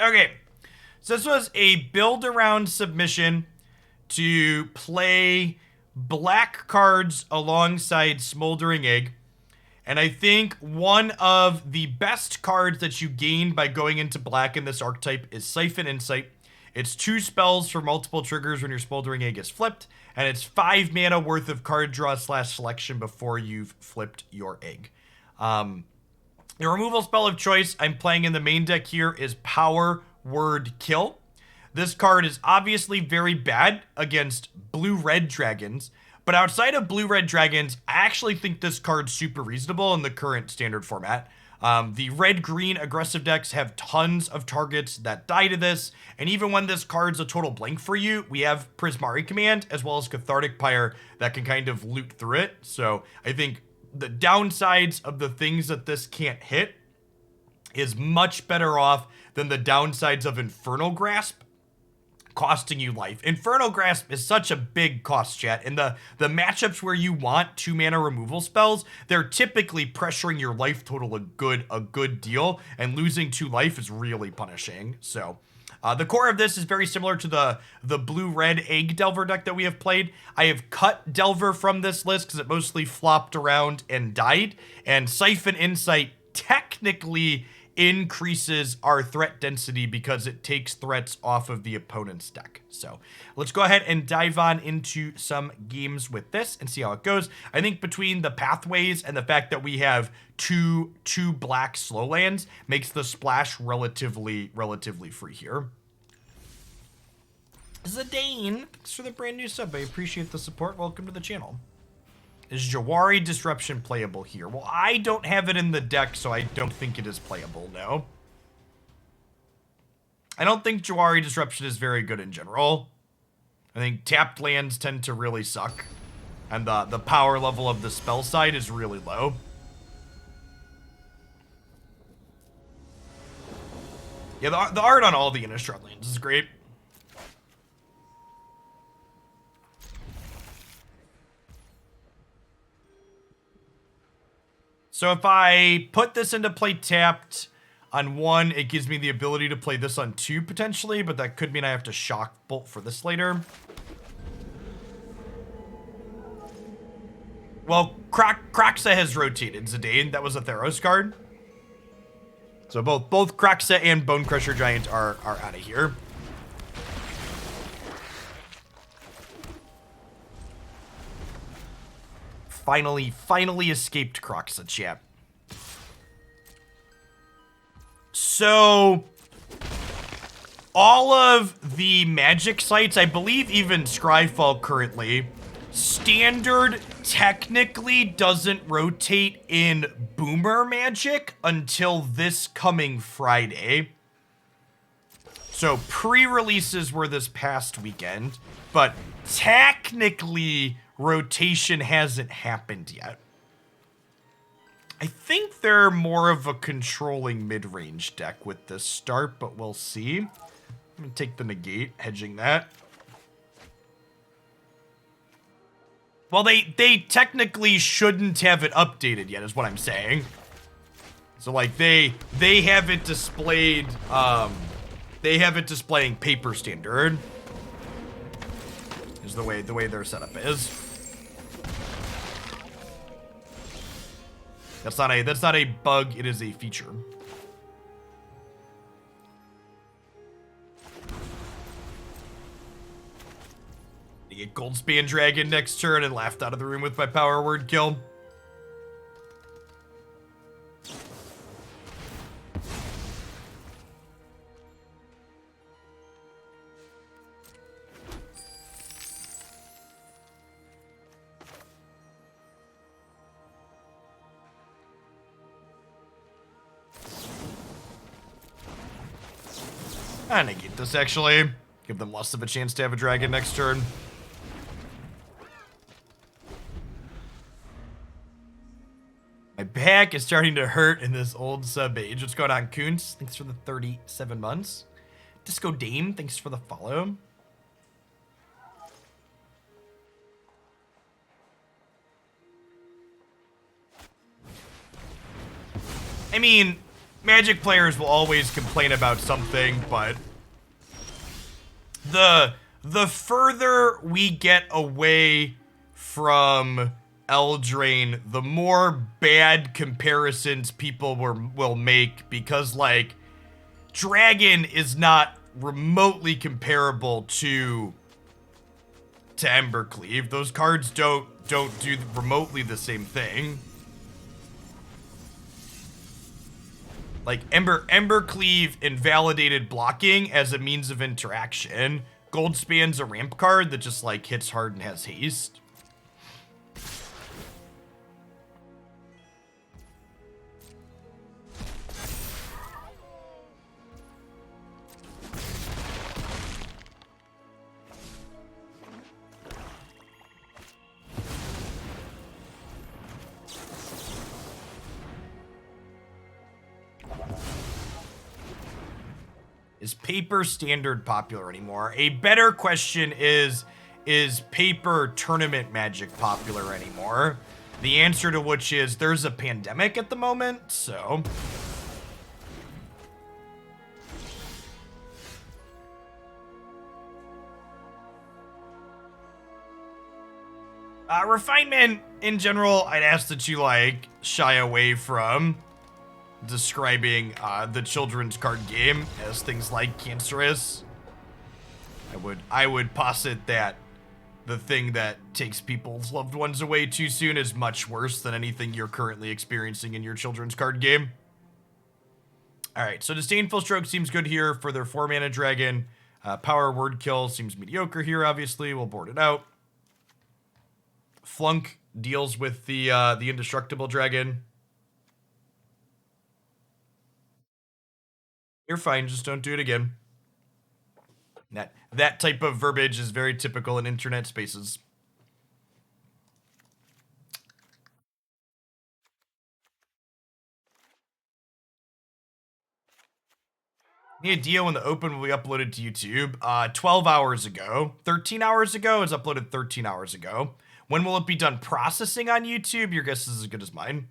Okay, so this was a build-around submission to play black cards alongside Smoldering Egg. And I think one of the best cards that you gain by going into black in this archetype is Siphon Insight. It's 2 spells for multiple triggers when your Smoldering Egg is flipped, and it's 5 mana worth of card draw / selection before you've flipped your egg. Your removal spell of choice I'm playing in the main deck here is Power Word Kill. This card is obviously very bad against blue-red dragons, but outside of blue-red dragons, I actually think this card's super reasonable in the current standard format. The red-green aggressive decks have tons of targets that die to this, and even when this card's a total blank for you, we have Prismari Command as well as Cathartic Pyre that can kind of loot through it. So I think the downsides of the things that this can't hit is much better off than the downsides of Infernal Grasp costing you life. Infernal Grasp is such a big cost, chat, and the matchups where you want 2 mana removal spells, they're typically pressuring your life total a good deal, and losing 2 life is really punishing. So the core of this is very similar to the blue-red Egg Delver deck that we have played. I have cut Delver from this list because it mostly flopped around and died, and Siphon Insight technically increases our threat density because it takes threats off of the opponent's deck. So let's go ahead and dive on into some games with this and see how it goes. I think between the pathways and the fact that we have two black slow lands makes the splash relatively free here. Zidane, thanks for the brand new sub. I appreciate the support. Welcome to the channel. Is Jawari Disruption playable here? Well, I don't have it in the deck, so I don't think it is playable, no. I don't think Jawari Disruption is very good in general. I think tapped lands tend to really suck. And the power level of the spell side is really low. Yeah, the art on all the Innistrad lands is great. So if I put this into play tapped on 1, it gives me the ability to play this on 2 potentially, but that could mean I have to Shock Bolt for this later. Well, Kroxa has rotated Zidane. That was a Theros card. So both Kroxa and Bone Crusher Giant are out of here. Finally escaped Kroxa, chat. So all of the magic sites, I believe even Scryfall currently, standard technically doesn't rotate in Boomer Magic until this coming Friday. So pre-releases were this past weekend, but technically rotation hasn't happened yet. I think they're more of a controlling mid-range deck with this start, but we'll see. I'm gonna take the Negate, hedging that. Well, they technically shouldn't have it updated yet, is what I'm saying. So like they have it displayed, they have it displaying paper standard. Is the way their setup is. That's not a bug, it is a feature. You get Goldspan Dragon next turn and laughed out of the room with my Power Word Kill. I negate this, actually. Give them less of a chance to have a dragon next turn. My back is starting to hurt in this old sub age. What's going on, Coons? Thanks for the 37 months. Disco Dame, thanks for the follow. I mean, Magic players will always complain about something, but the further we get away from Eldraine, the more bad comparisons people will make, because like Dragon is not remotely comparable to Embercleave. Those cards don't do remotely the same thing. Like Embercleave invalidated blocking as a means of interaction. Goldspan's a ramp card that just like hits hard and has haste. Is paper standard popular anymore? A better question is paper tournament Magic popular anymore? The answer to which is there's a pandemic at the moment, so. Refinement in general, I'd ask that you like shy away from describing the children's card game as things like cancerous. I would posit that the thing that takes people's loved ones away too soon is much worse than anything you're currently experiencing in your children's card game. Alright, so Disdainful Stroke seems good here for their 4-mana dragon. Power Word Kill seems mediocre here, obviously. We'll board it out. Flunk deals with the indestructible dragon. You're fine, just don't do it again. That type of verbiage is very typical in internet spaces. Any idea when the open will be uploaded to YouTube? 12 hours ago. 13 hours ago? It was uploaded 13 hours ago. When will it be done processing on YouTube? Your guess is as good as mine.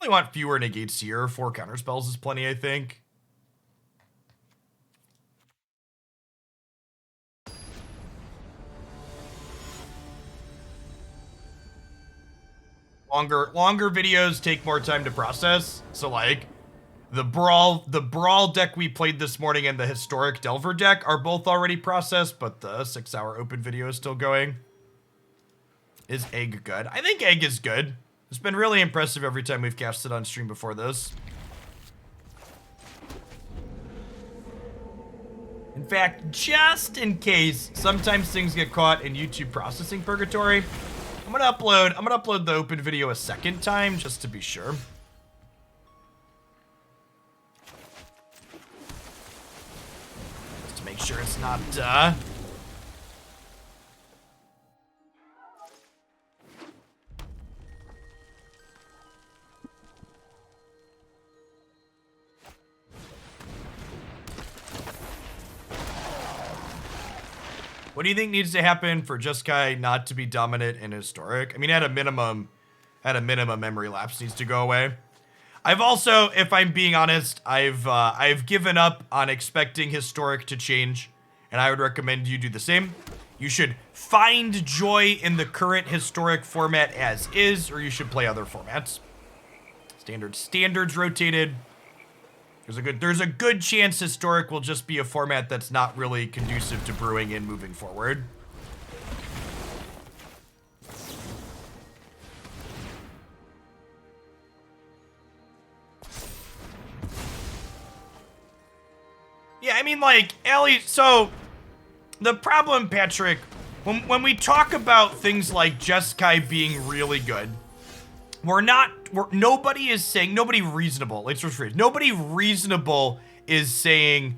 Probably want fewer negates here. 4 counterspells is plenty, I think. Longer videos take more time to process. So like the brawl deck we played this morning and the historic Delver deck are both already processed, but the 6-hour open video is still going. Is Egg good? I think Egg is good. It's been really impressive every time we've cast it on stream before this. In fact, just in case sometimes things get caught in YouTube processing purgatory, I'm gonna upload the open video a second time just to be sure. Just to make sure it's not What do you think needs to happen for Jeskai not to be dominant in historic? I mean, at a minimum, memory lapse needs to go away. I've also, if I'm being honest, I've given up on expecting historic to change, and I would recommend you do the same. You should find joy in the current historic format as is, or you should play other formats. Standards rotated. There's a good chance historic will just be a format that's not really conducive to brewing and moving forward. Yeah, I mean, like, Ellie, so the problem, Patrick, when we talk about things like Jeskai being really good, nobody reasonable is saying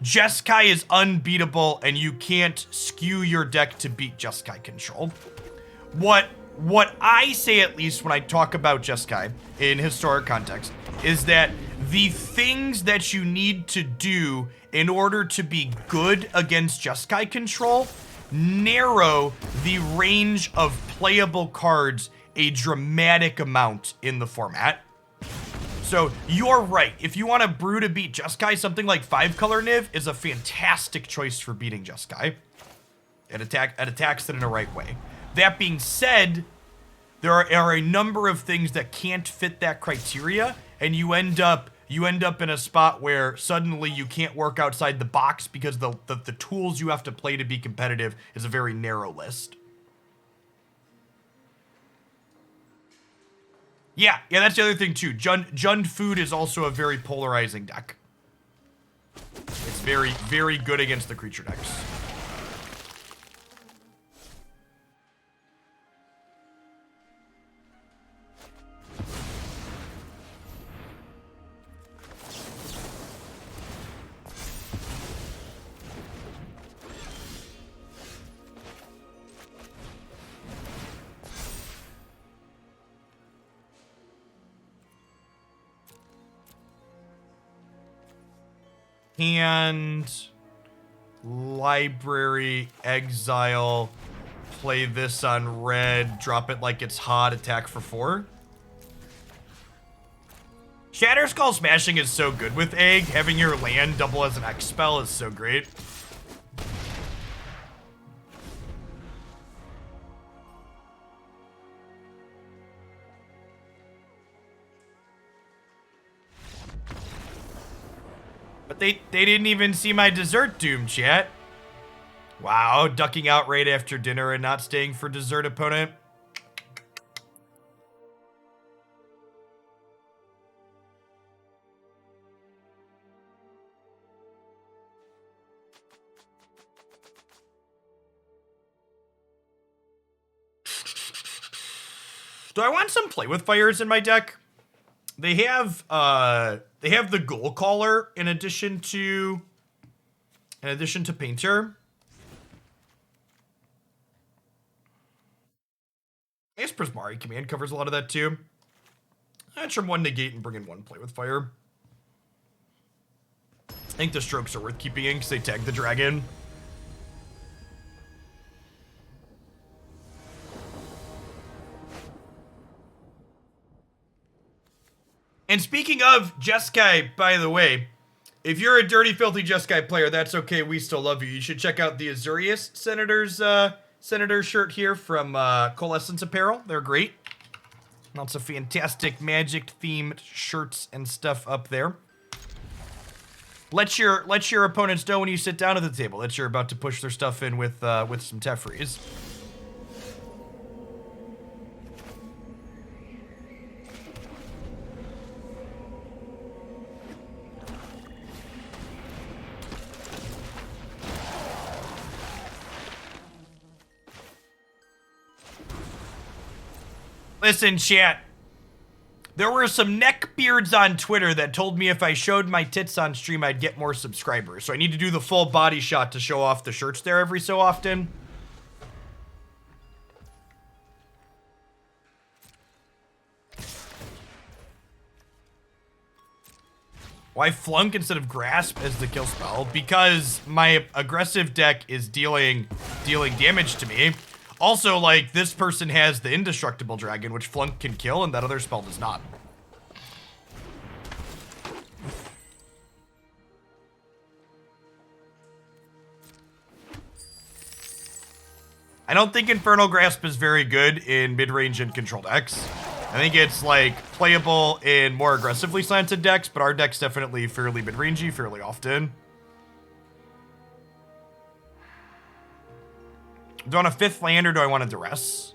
Jeskai is unbeatable and you can't skew your deck to beat Jeskai control. What I say, at least when I talk about Jeskai in historic context, is that the things that you need to do in order to be good against Jeskai control narrow the range of playable cards a dramatic amount in the format. So you're right. If you want to brew to beat Jeskai, something like 5-color Niv is a fantastic choice for beating Jeskai. It attacks it in a right way. That being said, there are a number of things that can't fit that criteria, and you end up in a spot where suddenly you can't work outside the box because the tools you have to play to be competitive is a very narrow list. Yeah, that's the other thing too. Jund Food is also a very polarizing deck. It's very, very good against the creature decks. And library, exile, play this on red, drop it like it's hot, attack for 4. Shatterskull Smashing is so good with Egg. Having your land double as an X spell is so great. But they didn't even see my dessert doom, chat. Wow, ducking out right after dinner and not staying for dessert, opponent. Do I want some play with fires in my deck? They have the Goal Caller in addition to Painter. I guess Prismari Command covers a lot of that too. I'd trim 1 Negate and bring in 1 play with fire. I think the strokes are worth keeping in because they tag the dragon. And speaking of Jeskai, by the way, if you're a dirty, filthy Jeskai player, that's okay. We still love you. You should check out the Azurius Senator shirt here from Coalescence Apparel. They're great. Lots of fantastic Magic-themed shirts and stuff up there. Let your opponents know when you sit down at the table that you're about to push their stuff in with some Tefrees. Listen, chat. There were some neckbeards on Twitter that told me if I showed my tits on stream, I'd get more subscribers. So I need to do the full body shot to show off the shirts there every so often. Why Flunk instead of Grasp as the kill spell? Because my aggressive deck is dealing damage to me. Also, like, this person has the Indestructible Dragon, which Flunk can kill, and that other spell does not. I don't think Infernal Grasp is very good in mid-range and control decks. I think it's, like, playable in more aggressively slanted decks, but our deck's definitely fairly mid-rangey fairly often. Do I want a 5th land or do I want a Duress?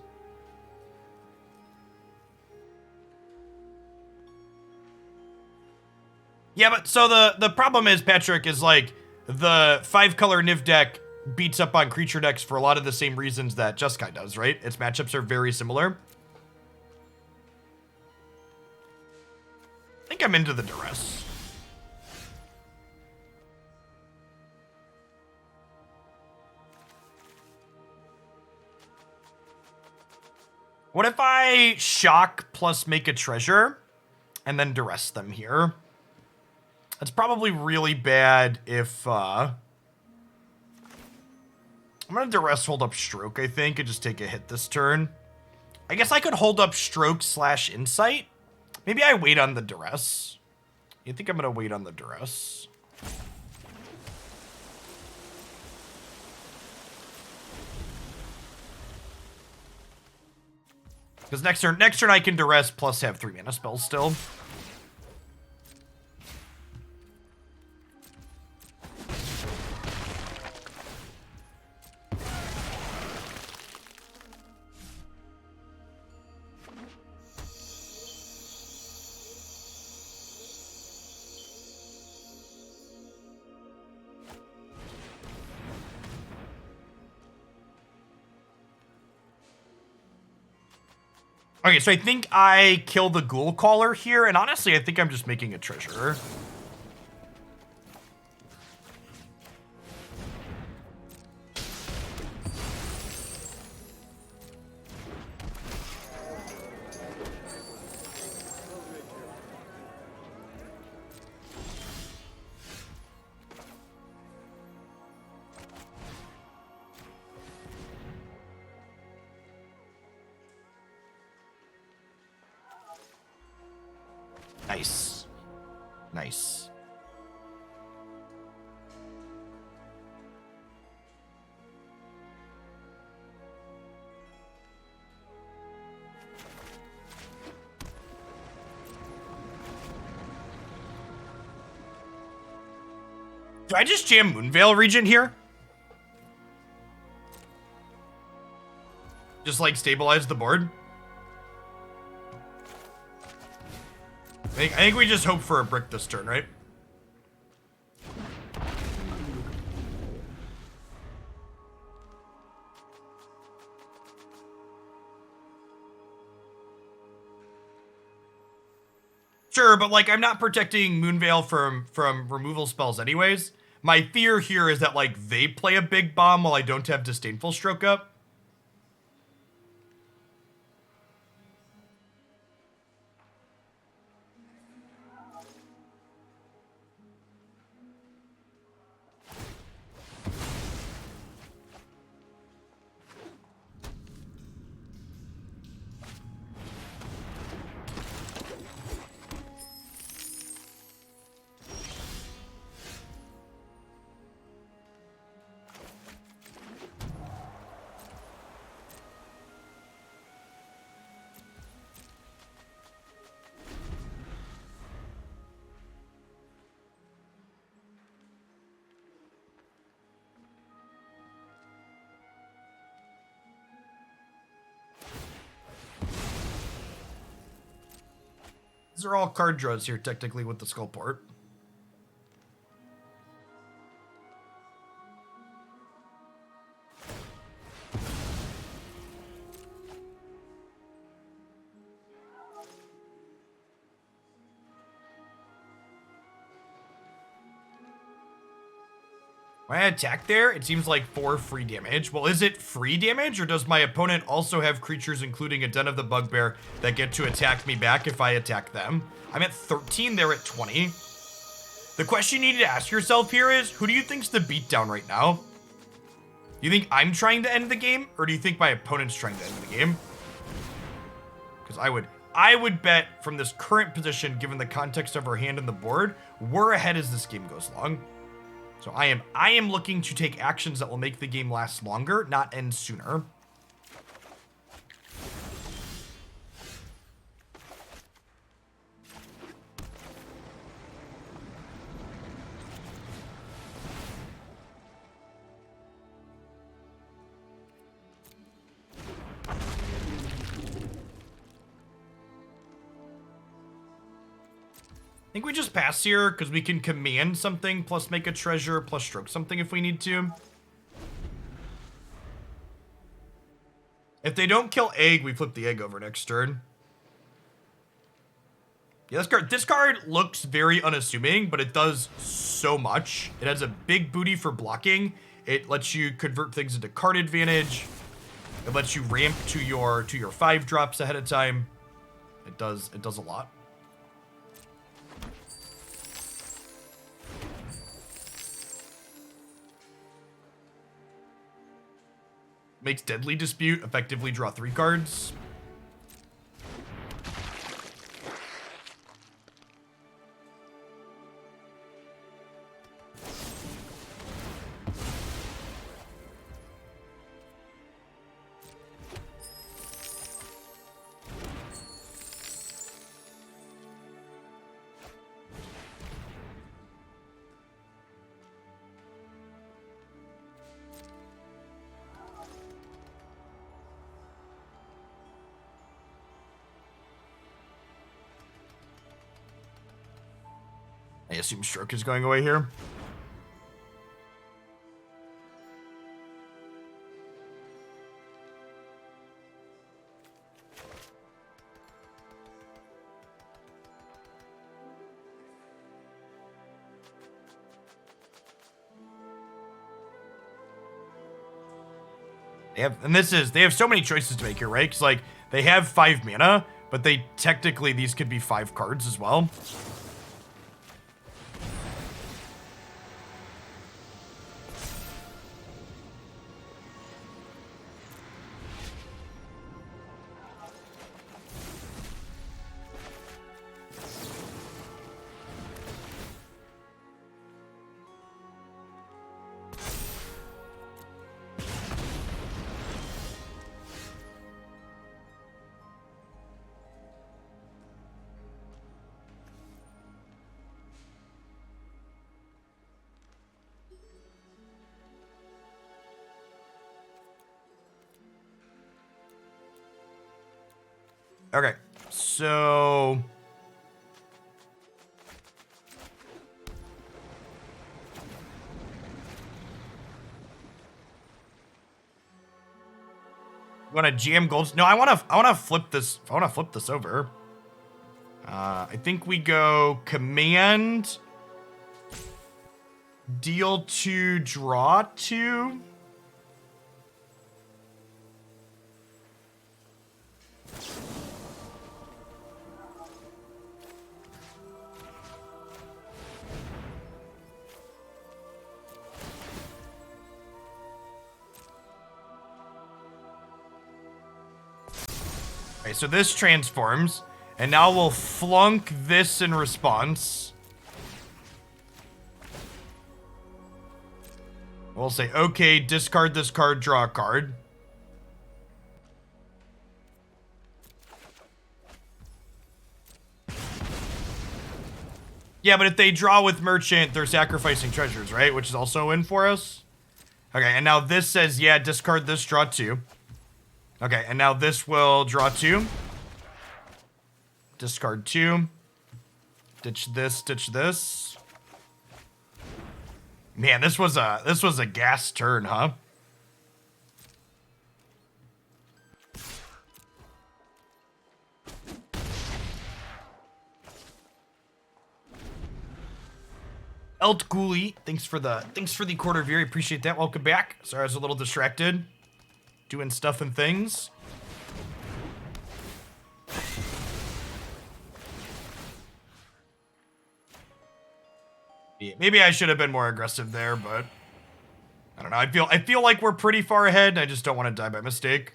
Yeah, but so the problem is, Patrick, is like the 5-color Niv deck beats up on creature decks for a lot of the same reasons that Jeskai does, right? Its matchups are very similar. I think I'm into the Duress. What if I shock plus make a treasure and then duress them here? That's probably really bad if, I'm gonna duress hold up stroke, I think, and just take a hit this turn. I guess I could hold up Stroke / Insight. Maybe I wait on the Duress. You think I'm gonna wait on the Duress? Because next turn I can Duress plus have 3 mana spells still. Okay, so I think I kill the Ghoul Caller here, and honestly, I think I'm just making a treasure. Nice. Nice. Do I just jam Moonveil Regent here? Just like stabilize the board? I think we just hope for a brick this turn, right? Sure, but like I'm not protecting Moonveil from removal spells anyways. My fear here is that like they play a big bomb while I don't have Disdainful Stroke up. These are all card draws here, technically, with the Skullport. When I attack there, it seems like 4 free damage. Well, is it free damage, or does my opponent also have creatures, including a Den of the Bugbear, that get to attack me back if I attack them? I'm at 13, they're at 20. The question you need to ask yourself here is, who do you think's the beatdown right now? Do you think I'm trying to end the game, or do you think my opponent's trying to end the game? Because I would bet from this current position, given the context of our hand and the board, we're ahead as this game goes along. So I am looking to take actions that will make the game last longer, not end sooner. I think we just pass here because we can command something plus make a treasure plus stroke something if we need to. If they don't kill egg, we flip the egg over next turn. Yeah, this card looks very unassuming, but it does so much. It has a big booty for blocking. It lets you convert things into card advantage. It lets you ramp to your 5 drops ahead of time. It does a lot. Makes Deadly Dispute effectively draw 3 cards. I assume Stroke is going away here. They have so many choices to make here, right? Because, like, they have 5 mana, but these could be 5 cards as well. Okay, so... You want to jam golds? No, I want to flip this. I want to flip this over. I think we go command, deal 2, draw 2. Okay, so this transforms, and now we'll flunk this in response. We'll say, okay, discard this card, draw a card. Yeah, but if they draw with Merchant, they're sacrificing treasures, right? Which is also in for us. Okay, and now this says, yeah, discard this, draw 2. Okay, and now this will draw 2. Discard 2. Ditch this, ditch this. Man, this was a gas turn, huh? Elt Ghoulie, thanks for the quarter of year. Appreciate that. Welcome back. Sorry, I was a little distracted. Doing stuff and things. Yeah, maybe I should have been more aggressive there, but I don't know. I feel like we're pretty far ahead. I just don't want to die by mistake.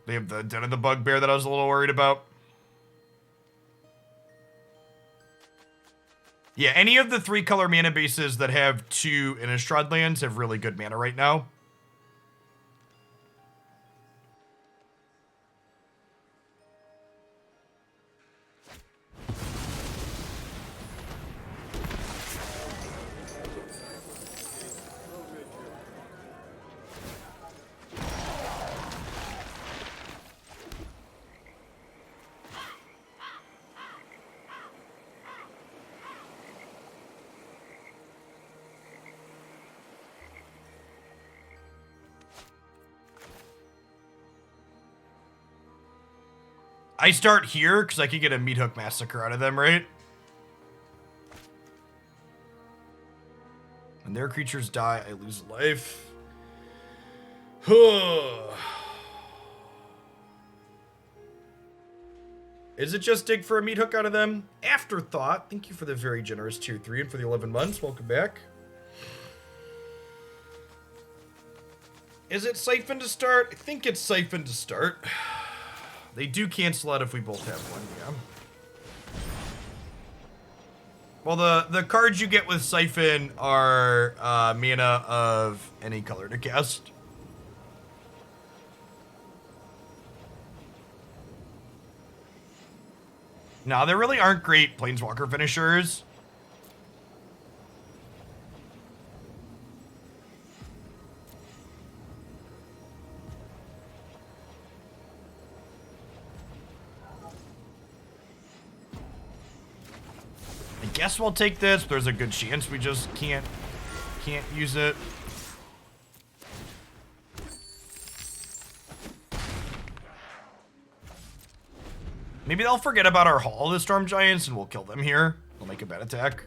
They have the Den of the Bugbear that I was a little worried about. Yeah, any of the 3-color mana bases that have 2 Innistrad lands have really good mana right now. I start here because I can get a Meat Hook Massacre out of them, right? When their creatures die, I lose life. Is it just dig for a Meat Hook out of them? Afterthought. Thank you for the very generous tier 3 and for the 11 months. Welcome back. Is it Siphon to start? I think it's Siphon to start. They do cancel out if we both have one, yeah. Well, the cards you get with Siphon are mana of any color to cast. No, there really aren't great Planeswalker finishers. guess we'll take this. There's a good chance we just can't use it. Maybe they'll forget about our Hall, the Storm Giants, and we'll kill them here. We'll make a bad attack.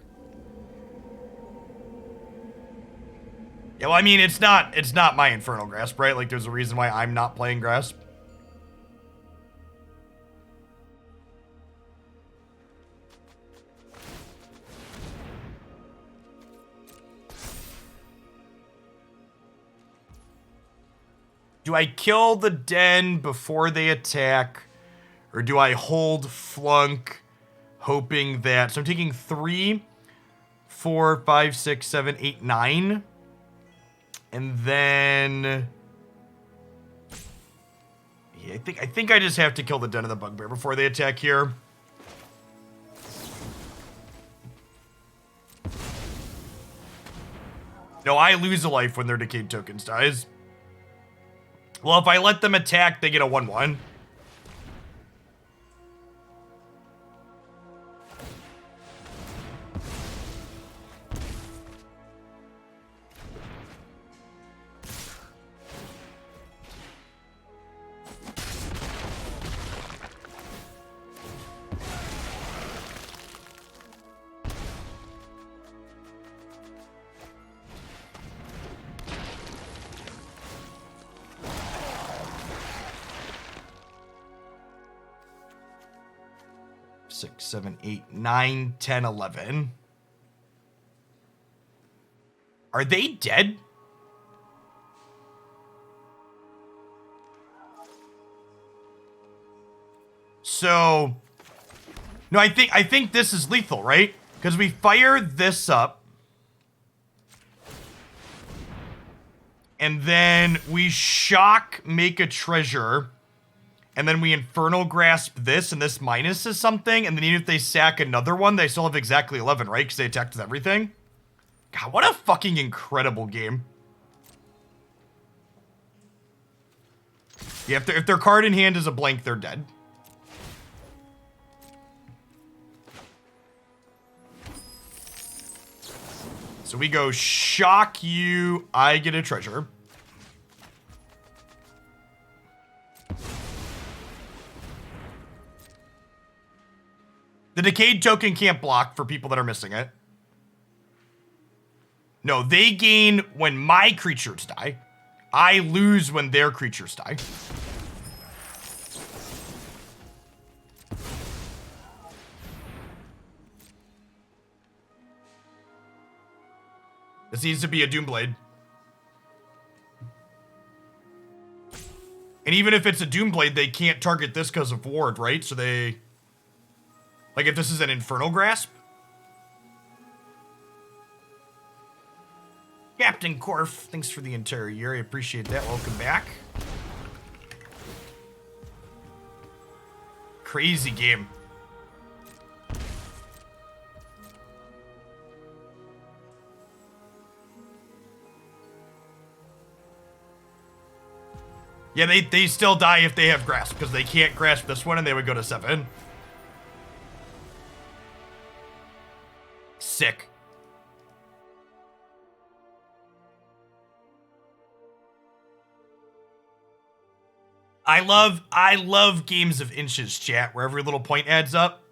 Yeah, well, I mean, it's not my Infernal Grasp, right? Like, there's a reason why I'm not playing Grasp. Do I kill the Den before they attack? Or do I hold Flunk, hoping that... So I'm taking 3, 4, 5, 6, 7, 8, 9. And then... Yeah, I think I just have to kill the Den of the Bugbear before they attack here. No, I lose a life when their Decayed Tokens dies. Well, if I let them attack, they get a 1/1. Six, 7, 8, 9, 10, 11. Are they dead? So, no, I think this is lethal, right? Because we fire this up. And then we shock, make a treasure. And then we Infernal Grasp this, and this minuses something. And then even if they sack another one, they still have exactly 11, right? Because they attacked with everything. God, what a fucking incredible game. Yeah, if their card in hand is a blank, they're dead. So we go shock you, I get a treasure. The Decayed token can't block for people that are missing it. No, they gain when my creatures die. I lose when their creatures die. This needs to be a Doomblade. And even if it's a Doomblade, they can't target this because of Ward, right? So they... Like, if this is an Infernal Grasp? Captain Korf, thanks for the entire year. I appreciate that. Welcome back. Crazy game. Yeah, they still die if they have Grasp, because they can't grasp this one, and they would go to 7. Sick. I love games of inches, chat, where every little point adds up.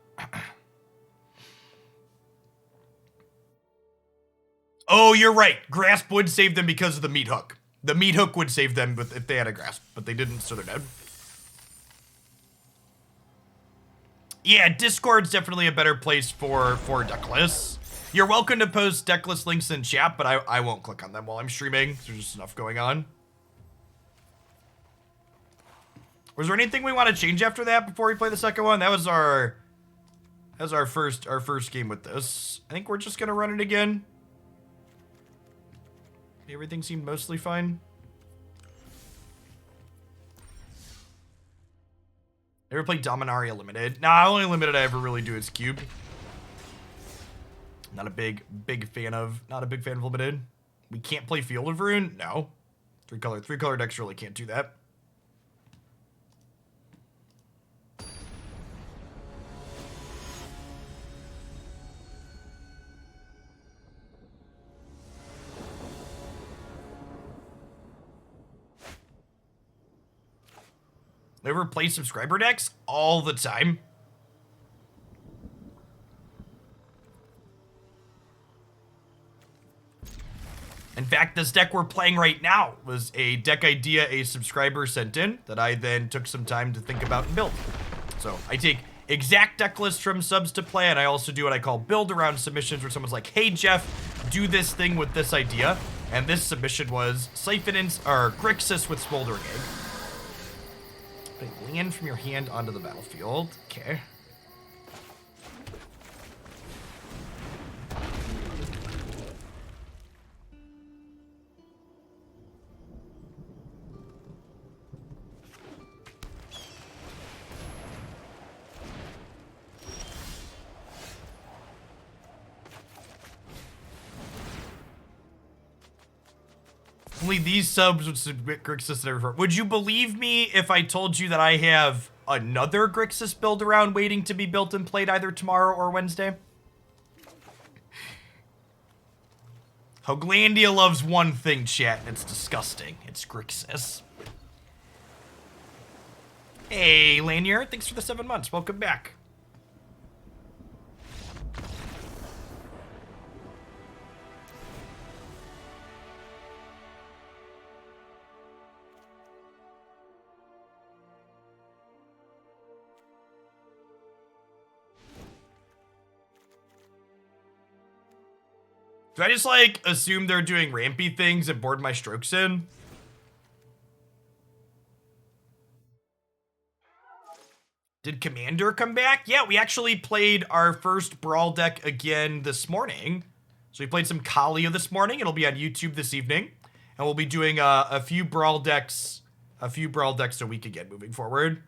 Oh, you're right. Grasp would save them because of the meat hook. The meat hook would save them if they had a Grasp, but they didn't, so they're dead. Yeah, Discord's definitely a better place for deck lists. You're welcome to post deck list links in chat, but I won't click on them while I'm streaming. There's just enough going on. Was there anything we want to change after that before we play the second one? That was our first game with this. I think we're just gonna run it again. Everything seemed mostly fine. Ever played Dominaria Limited? Nah, only Limited I ever really do is Cube. Not a big fan of Limited. We can't play Field of Ruin? No. Three color decks really can't do that. I ever play subscriber decks all the time. In fact, this deck we're playing right now was a deck idea a subscriber sent in that I then took some time to think about and build. So I take exact deck lists from subs to play, and I also do what I call build around submissions, where someone's like, hey Jeff, do this thing with this idea. And this submission was Siphon Insight, or Grixis with Smoldering Egg. Put land from your hand onto the battlefield. Okay. Only these subs would submit Grixis that I refer. Would you believe me if I told you that I have another Grixis build around waiting to be built and played either tomorrow or Wednesday? Hoglandia loves one thing, chat, and it's disgusting. It's Grixis. Hey, Lanier, thanks for the 7 months. Welcome back. Do I just, like, assume they're doing rampy things and board my strokes in? Did Commander come back? Yeah, we actually played our first Brawl deck again this morning. So we played some Kalia this morning. It'll be on YouTube this evening. And we'll be doing a few Brawl decks a week again moving forward.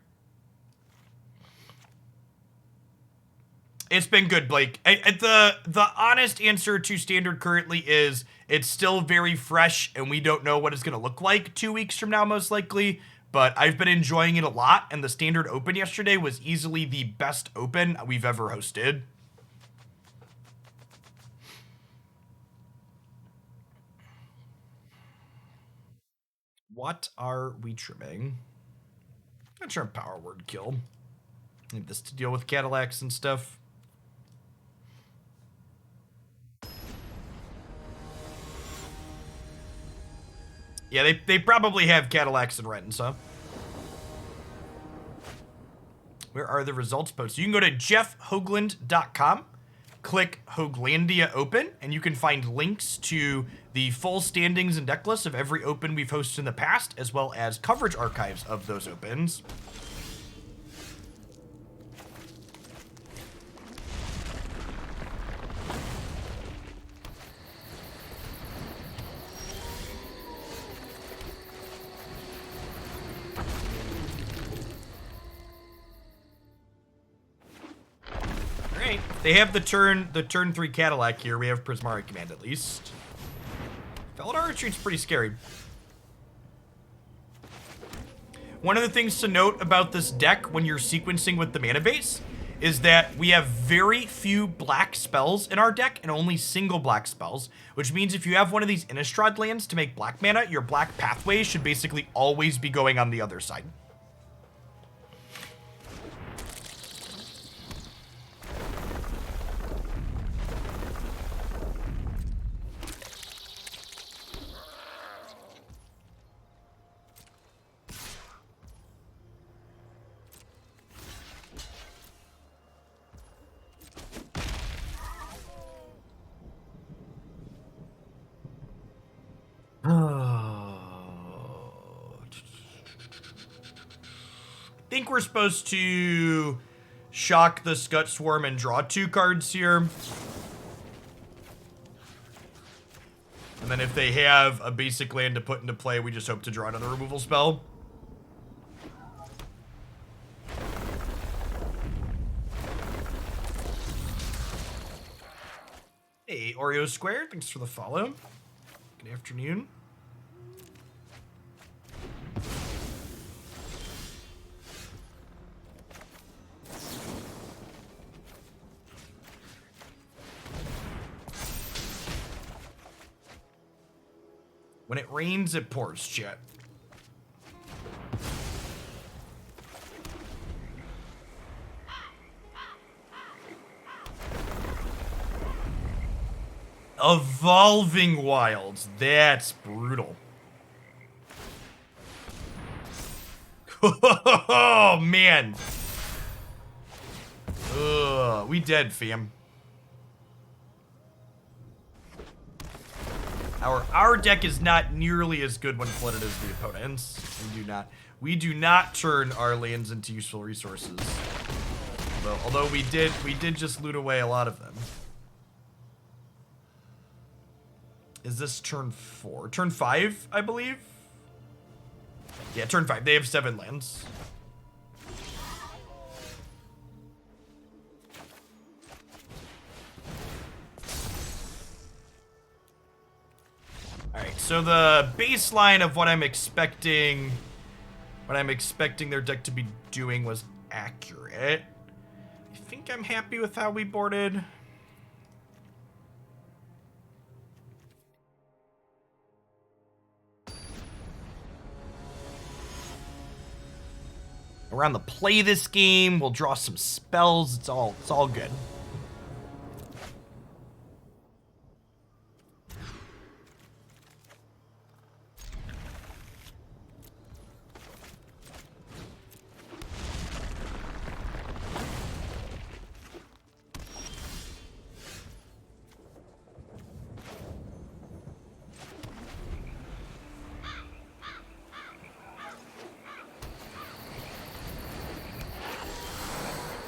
It's been good, Blake. The honest answer to Standard currently is it's still very fresh, and we don't know what it's going to look like 2 weeks from now, most likely. But I've been enjoying it a lot, and the Standard Open yesterday was easily the best Open we've ever hosted. What are we trimming? I'm trim Power Word Kill. Need this to deal with Cadillacs and stuff. Yeah, they probably have Cadillacs and Rentons, huh? Where are the results posted? You can go to jeffhoagland.com, click Hoaglandia Open, and you can find links to the full standings and deck lists of every Open we've hosted in the past, as well as coverage archives of those Opens. They have the turn 3 Cadillac here. We have Prismari Command at least. Felidar Retreat's pretty scary. One of the things to note about this deck when you're sequencing with the mana base is that we have very few black spells in our deck and only single black spells, which means if you have one of these Innistrad lands to make black mana, your black pathway should basically always be going on the other side. I think we're supposed to shock the Scut Swarm and draw 2 cards here. And then if they have a basic land to put into play, we just hope to draw another removal spell. Hey, Oreo Square, thanks for the follow. Good afternoon. When it rains, it pours, chat. Evolving Wilds. That's brutal. Oh, man. Ugh, we dead, fam. Our deck is not nearly as good when flooded as the opponents. We do not turn our lands into useful resources. Although we did just loot away a lot of them. Is this turn 4? Turn 5, I believe? Yeah, turn 5. They have 7 lands. Alright, so the baseline of what I'm expecting their deck to be doing was accurate. I think I'm happy with how we boarded. We're on the play this game. We'll draw some spells. It's all good.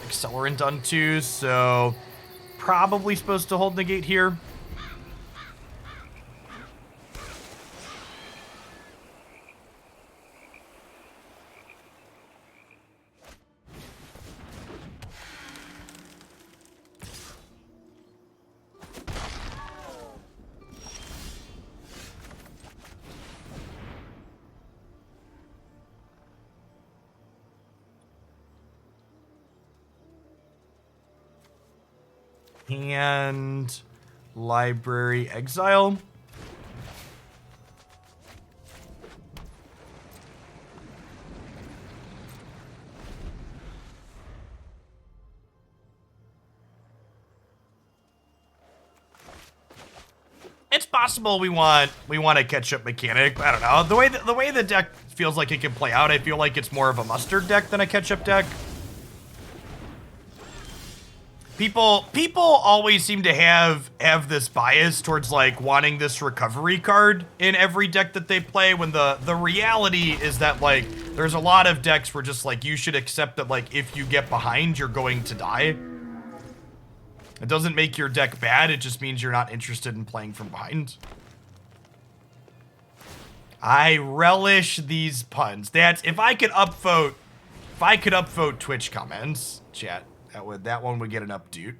Accelerant on 2, so probably supposed to hold Negate here. And Library Exile. It's possible we want a catch-up mechanic. I don't know. The way the deck feels like it can play out, I feel like it's more of a mustard deck than a catch-up deck. People always seem to have this bias towards like wanting this recovery card in every deck that they play, when the reality is that like there's a lot of decks where just like you should accept that like if you get behind you're going to die. It doesn't make your deck bad, it just means you're not interested in playing from behind. I relish these puns. That's if I could upvote Twitch comments, chat. That one would get an update.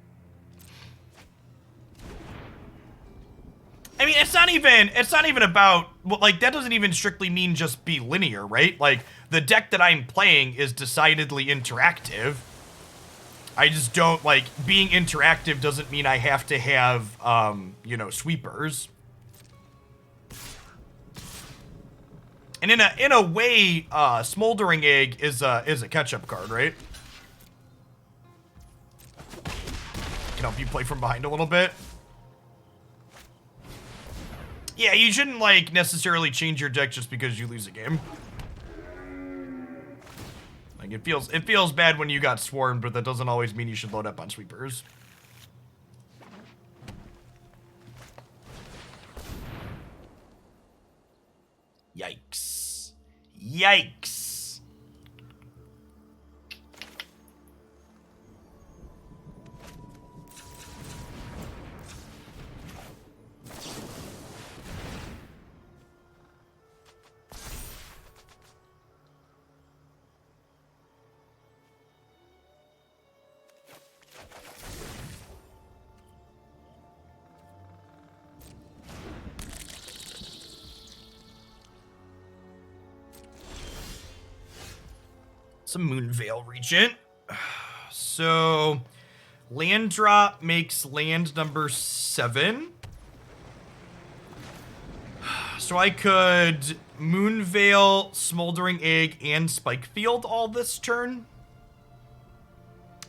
I mean, it's not even about, like, that doesn't even strictly mean just be linear, right? Like, the deck that I'm playing is decidedly interactive. I just don't, like, being interactive doesn't mean I have to have, you know, sweepers. And in a way, Smoldering Egg is a catch-up card, right? Can help you play from behind a little bit. Yeah, you shouldn't like necessarily change your deck just because you lose a game. Like it feels bad when you got swarmed, but that doesn't always mean you should load up on sweepers. Yikes. Yikes. Some Moonveil Regent. So, land drop makes land number 7. So I could Moonveil, Smoldering Egg, and Spikefield all this turn.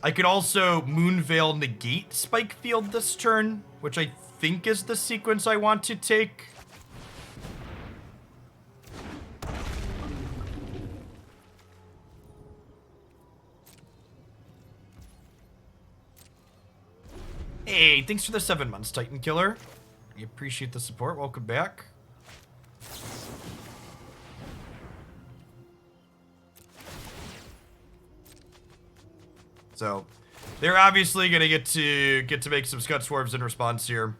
I could also Moonveil Negate Spikefield this turn. which I think is the sequence I want to take. Hey, thanks for the 7 months, Titan Killer. I appreciate the support. Welcome back. So, they're obviously gonna get to make some Scud Swarms in response here.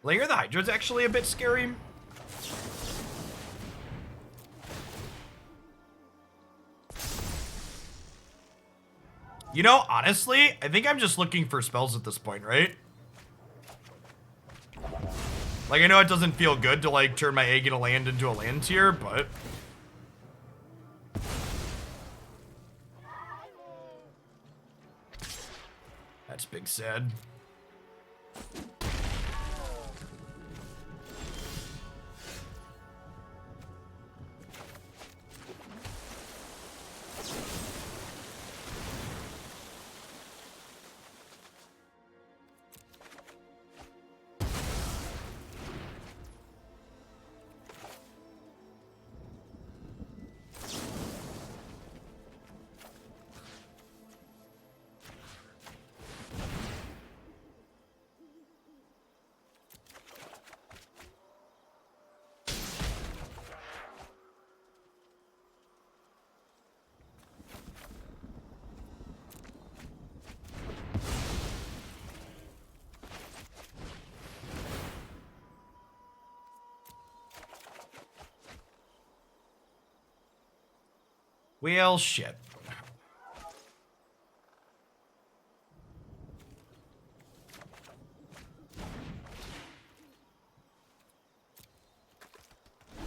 Layer the Hydra's actually a bit scary. You know, honestly, I think I'm just looking for spells at this point, right? Like, I know it doesn't feel good to, like, turn my egg in a land into a land tier, but... That's big sad. Well, shit.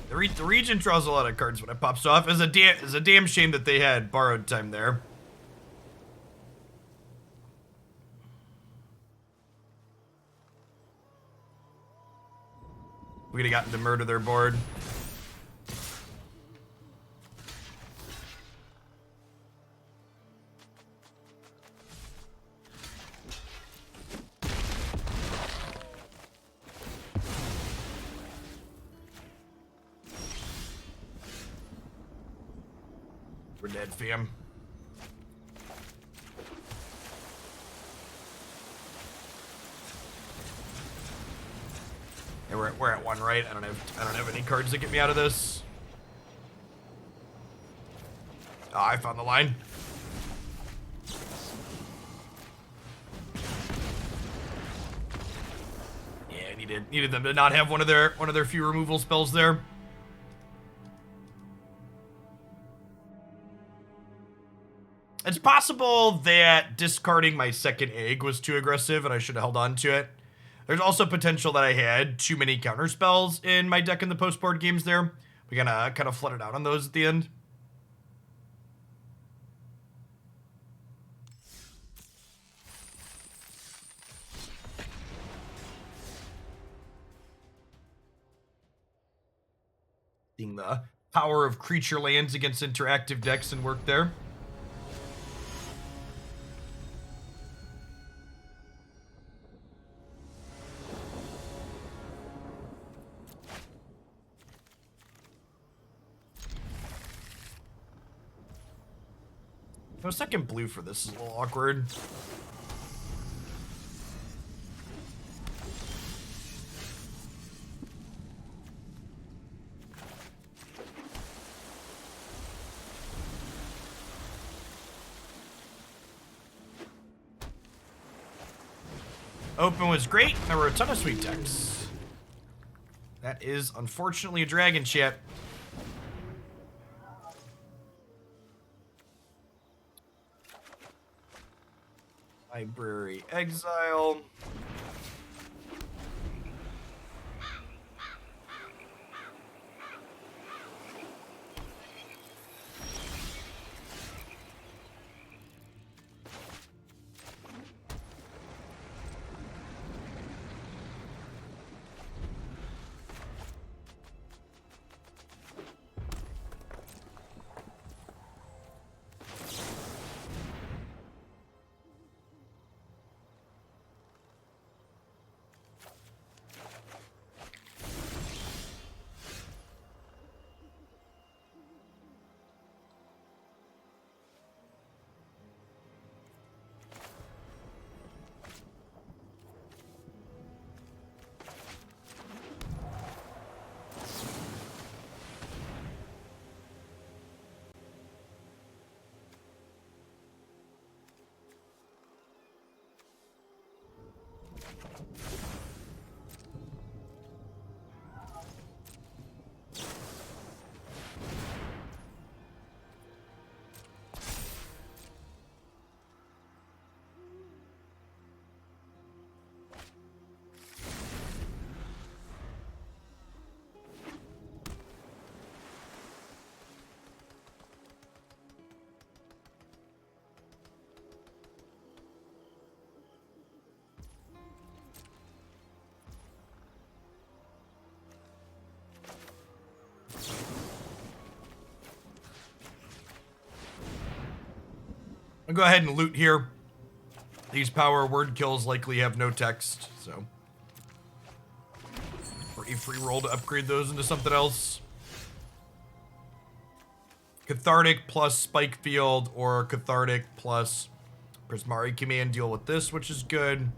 The Regent draws a lot of cards when it pops off. It's a damn shame that they had borrowed time there. We'd have gotten to murder their board. We're dead, fam. Yeah, we're at one, right? I don't have any cards that get me out of this. Oh, I found the line. Yeah, needed them to not have one of their few removal spells there. It's possible that discarding my second egg was too aggressive and I should have held on to it. There's also potential that I had too many counter spells in my deck in the post-board games there. We kind of flooded out on those at the end. Seeing the power of creature lands against interactive decks and work there. No second blue for this is a little awkward. Open was great. There were a ton of sweet decks. That is unfortunately a dragon, chat. Library Exile. I'll go ahead and loot here. These power word kills likely have no text, so pretty free roll to upgrade those into something else. Cathartic plus Spikefield or Cathartic plus Prismari Command deal with this, which is good.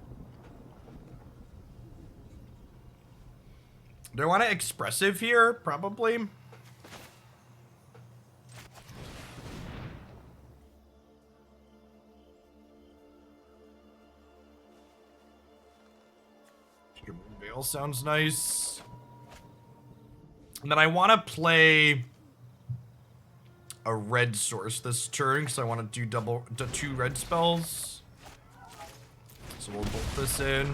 Do I want to Expressive here? Probably. Moonveil sounds nice. And then I want to play a red source this turn because I want to do two red spells. So we'll bolt this in.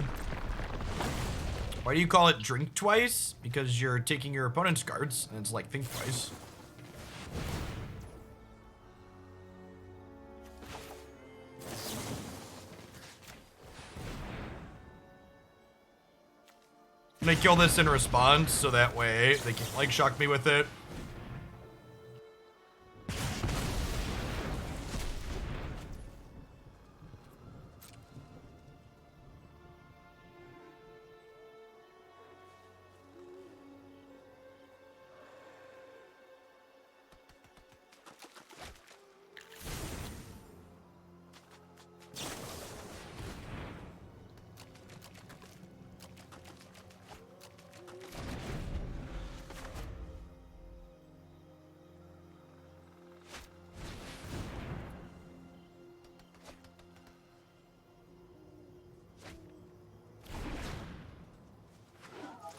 Why do you call it drink twice? Because you're taking your opponent's cards, and it's like think twice. And I kill this in response, so that way they can like shock me with it.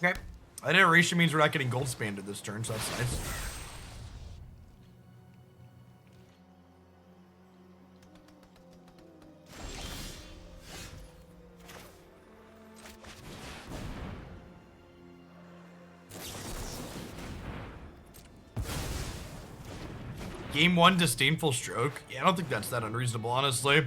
Okay. Iteration means we're not getting gold spammed this turn, so that's nice. Game 1 Disdainful Stroke. Yeah, I don't think that's that unreasonable, honestly.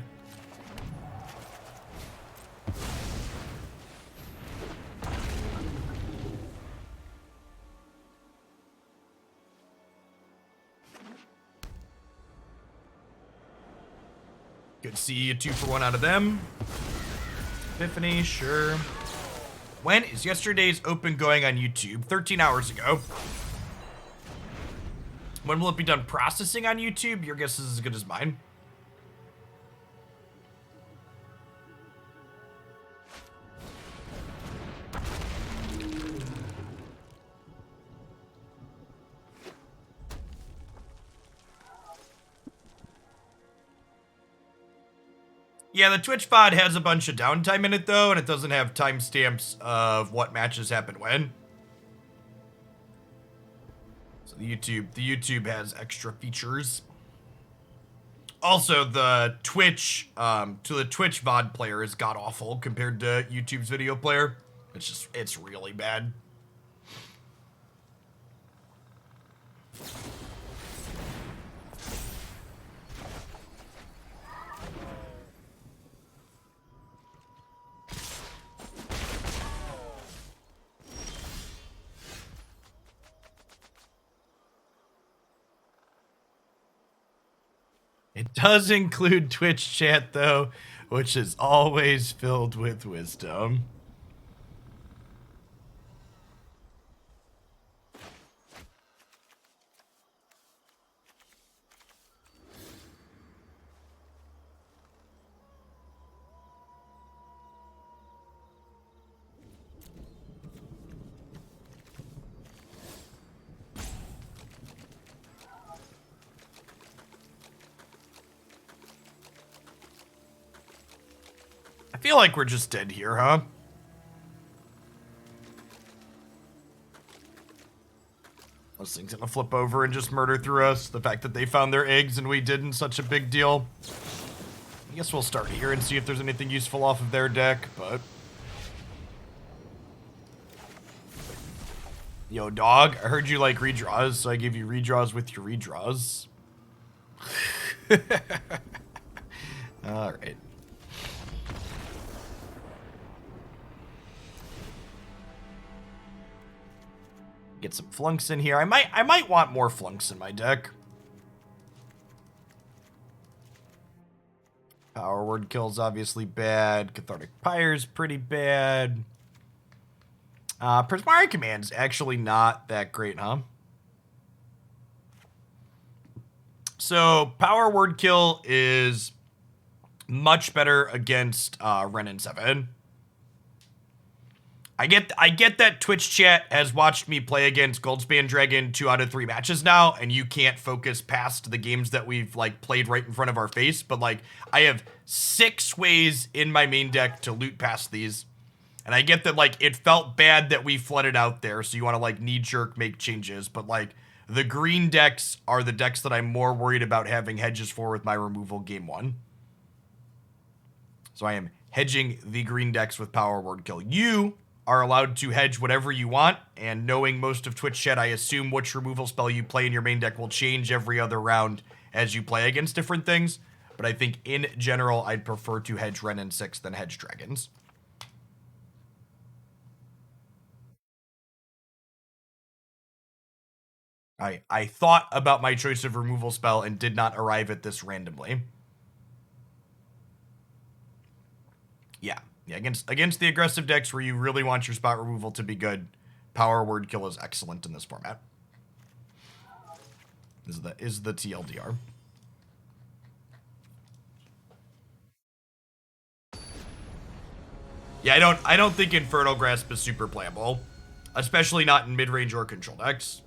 Good to see a 2-for-1 out of them. Epiphany, sure. When is yesterday's open going on YouTube? 13 hours ago. When will it be done processing on YouTube? Your guess is as good as mine. Yeah, the Twitch VOD has a bunch of downtime in it, though, and it doesn't have timestamps of what matches happen when. So the YouTube has extra features. Also, the Twitch, to the Twitch VOD player is god-awful compared to YouTube's video player. It's really bad. It does include Twitch chat, though, which is always filled with wisdom. I feel like we're just dead here, huh? Those things gonna flip over and just murder through us. The fact that they found their eggs and we didn't, such a big deal. I guess we'll start here and see if there's anything useful off of their deck, but... Yo, dog, I heard you like redraws, so I gave you redraws with your redraws. Alright. Get some flunks in here. I might want more flunks in my deck. Power Word Kill's obviously bad. Cathartic Pyre's pretty bad. Prismari Command's actually not that great, huh? So, Power Word Kill is much better against Ren and 7. I get that Twitch chat has watched me play against Goldspan Dragon 2 out of 3 matches now, and you can't focus past the games that we've like played right in front of our face. But like, I have 6 ways in my main deck to loot past these, and I get that like it felt bad that we flooded out there, so you want to like knee jerk make changes. But like the green decks are the decks that I'm more worried about having hedges for with my removal game 1. So I am hedging the green decks with Power Word Kill. You are allowed to hedge whatever you want, and knowing most of Twitch chat, I assume which removal spell you play in your main deck will change every other round as you play against different things. But I think in general, I'd prefer to hedge Ren and 6 than hedge Dragons. I thought about my choice of removal spell and did not arrive at this randomly. Yeah, against the aggressive decks where you really want your spot removal to be good, Power Word Kill is excellent in this format. Is the TLDR. Yeah, I don't think Infernal Grasp is super playable, especially not in mid-range or control decks.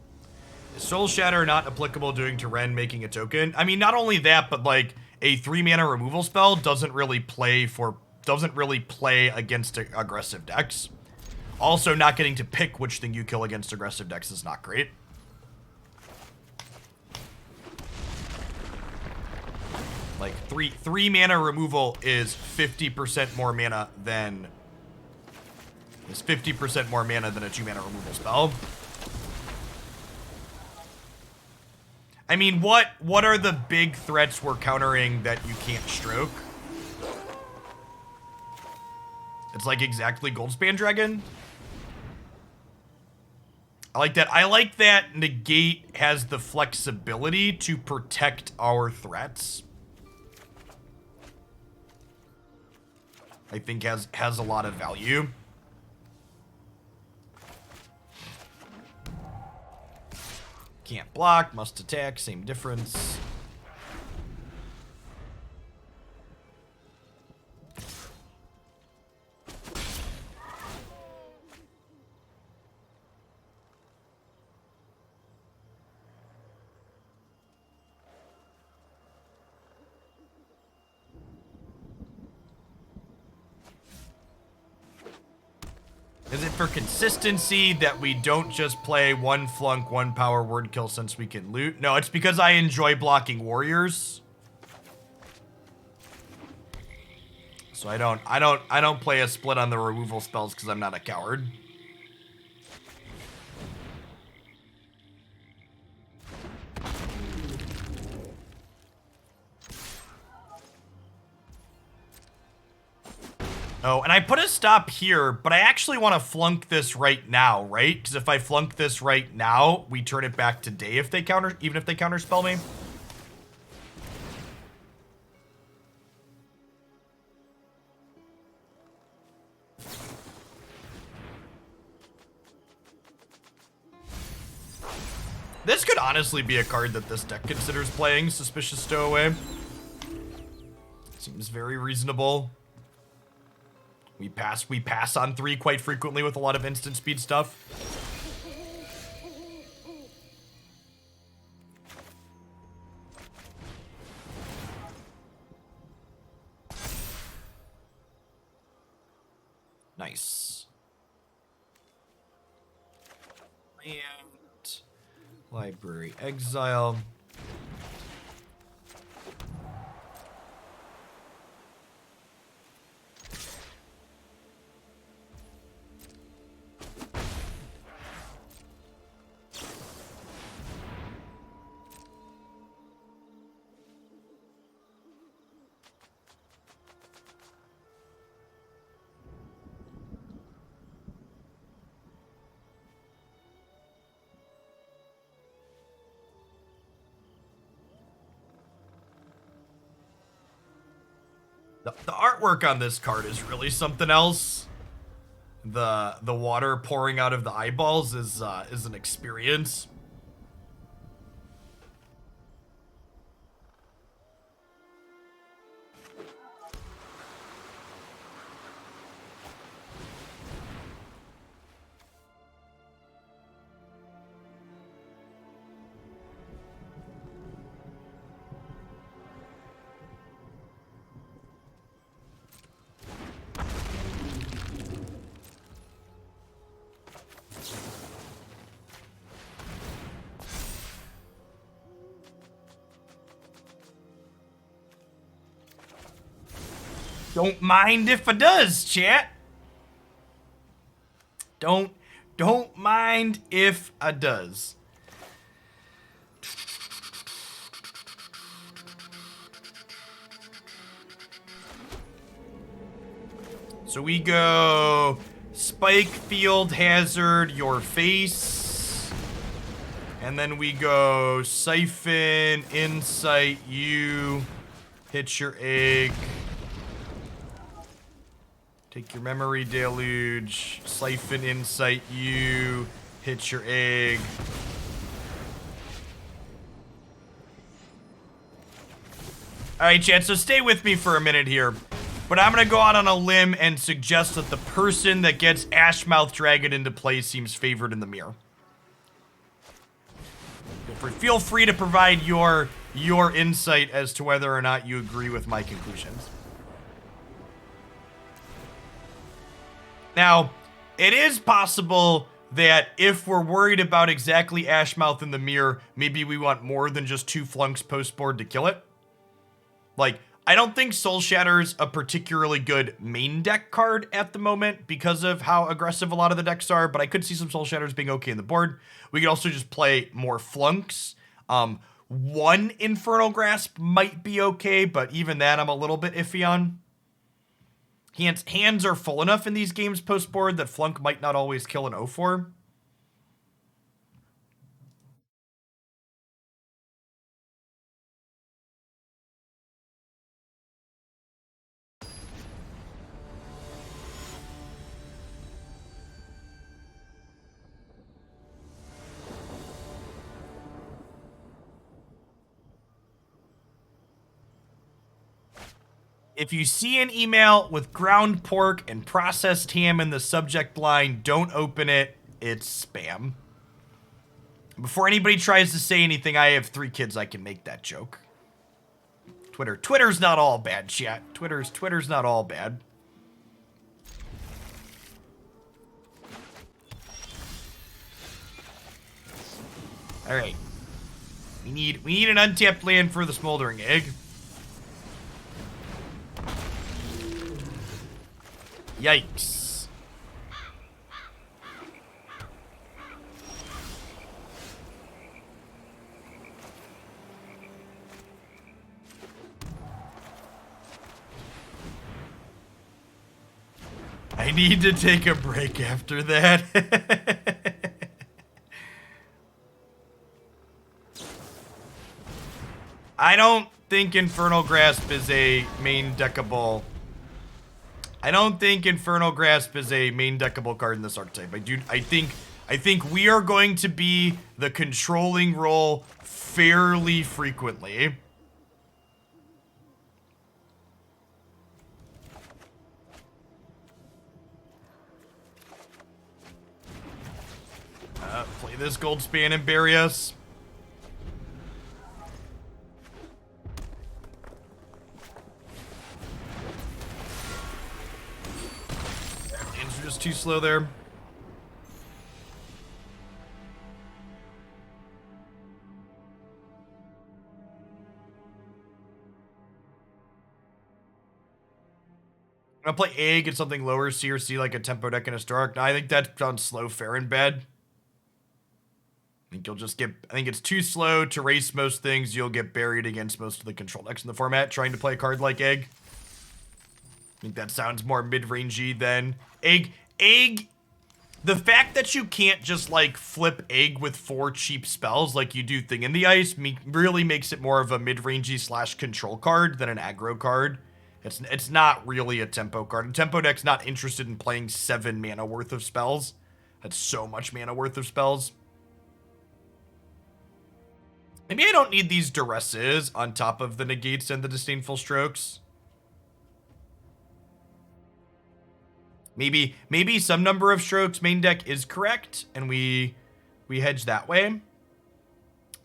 Is Soul Shatter not applicable doing to Ren making a token? I mean, not only that, but like a 3-mana removal spell doesn't really play against aggressive decks. Also, not getting to pick which thing you kill against aggressive decks is not great. Like, three mana removal is 50% more mana than... is 50% more mana than a 2-mana removal spell. I mean, what are the big threats we're countering that you can't stroke? It's like exactly Goldspan Dragon. I like that. I like that Negate has the flexibility to protect our threats. I think has a lot of value. Can't block, must attack, same difference. Is it for consistency that we don't just play 1 Flunk, 1 Power Word Kill since we can loot? No, it's because I enjoy blocking warriors. So I don't play a split on the removal spells because I'm not a coward. Oh, and I put a stop here, but I actually want to flunk this right now, right? Because if I flunk this right now, we turn it back to day if they counter, even if they counterspell me. This could honestly be a card that this deck considers playing, Suspicious Stowaway. Seems very reasonable. We pass on 3 quite frequently with a lot of instant speed stuff. Nice. And Library Exile. The artwork on this card is really something else. The water pouring out of the eyeballs is an experience. Don't mind if it does, chat. Don't mind if it does. So we go Spikefield Hazard your face. And then we go Siphon Insight you. Hit your egg. Take your Memory Deluge, Siphon Insight you, hit your egg. Alright, chat, so stay with me for a minute here. But I'm gonna go out on a limb and suggest that the person that gets Ashmouth Dragon into play seems favored in the mirror. Feel free to provide your insight as to whether or not you agree with my conclusions. Now, it is possible that if we're worried about exactly Ashmouth in the mirror, maybe we want more than just 2 Flunks post-board to kill it. Like, I don't think Soul Shatter's a particularly good main deck card at the moment because of how aggressive a lot of the decks are, but I could see some Soul Shatters being okay in the board. We could also just play more Flunks. 1 Infernal Grasp might be okay, but even that I'm a little bit iffy on. Hands are full enough in these games post-board that Flunk might not always kill an 0-4. If you see an email with ground pork and processed ham in the subject line, don't open it. It's spam. Before anybody tries to say anything, I have 3 kids. I can make that joke. Twitter's not all bad, chat. Twitter's not all bad. All right. We need an untapped land for the Smoldering Egg. Yikes. I need to take a break after that. I don't think Infernal Grasp is a main deckable. I don't think Infernal Grasp is a main deckable card in this archetype. I think we are going to be the controlling role fairly frequently. Play this Goldspan and bury us. Just too slow there. I'm gonna play Egg and something lower C or C like a Tempo deck and Historic. No, I think that's on slow, fair, and bad. I think you'll just get. I think it's too slow to race most things. You'll get buried against most of the control decks in the format trying to play a card like Egg. I think that sounds more mid-rangey than Egg. The fact that you can't just like flip Egg with 4 cheap spells like you do Thing in the Ice really makes it more of a mid-rangey / control card than an aggro card. It's not really a tempo card. A tempo deck's not interested in playing 7 mana worth of spells. That's so much mana worth of spells. Maybe I don't need these duresses on top of the negates and the disdainful strokes. Maybe some number of strokes main deck is correct, and we hedge that way.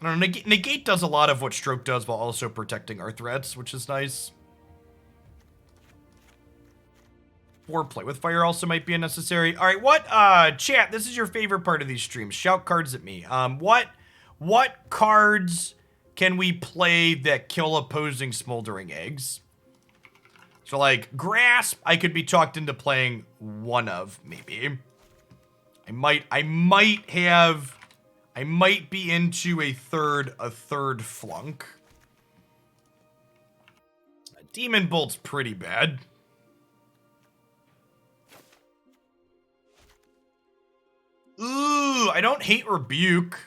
I don't know, negate does a lot of what stroke does while also protecting our threats, which is nice. Or play with fire also might be unnecessary. All right, what chat, this is your favorite part of these streams. Shout cards at me. What cards can we play that kill opposing Smoldering Eggs? So like Grasp, I could be talked into playing one of, maybe. I might be into a third Flunk. Demon Bolt's pretty bad. Ooh, I don't hate Rebuke.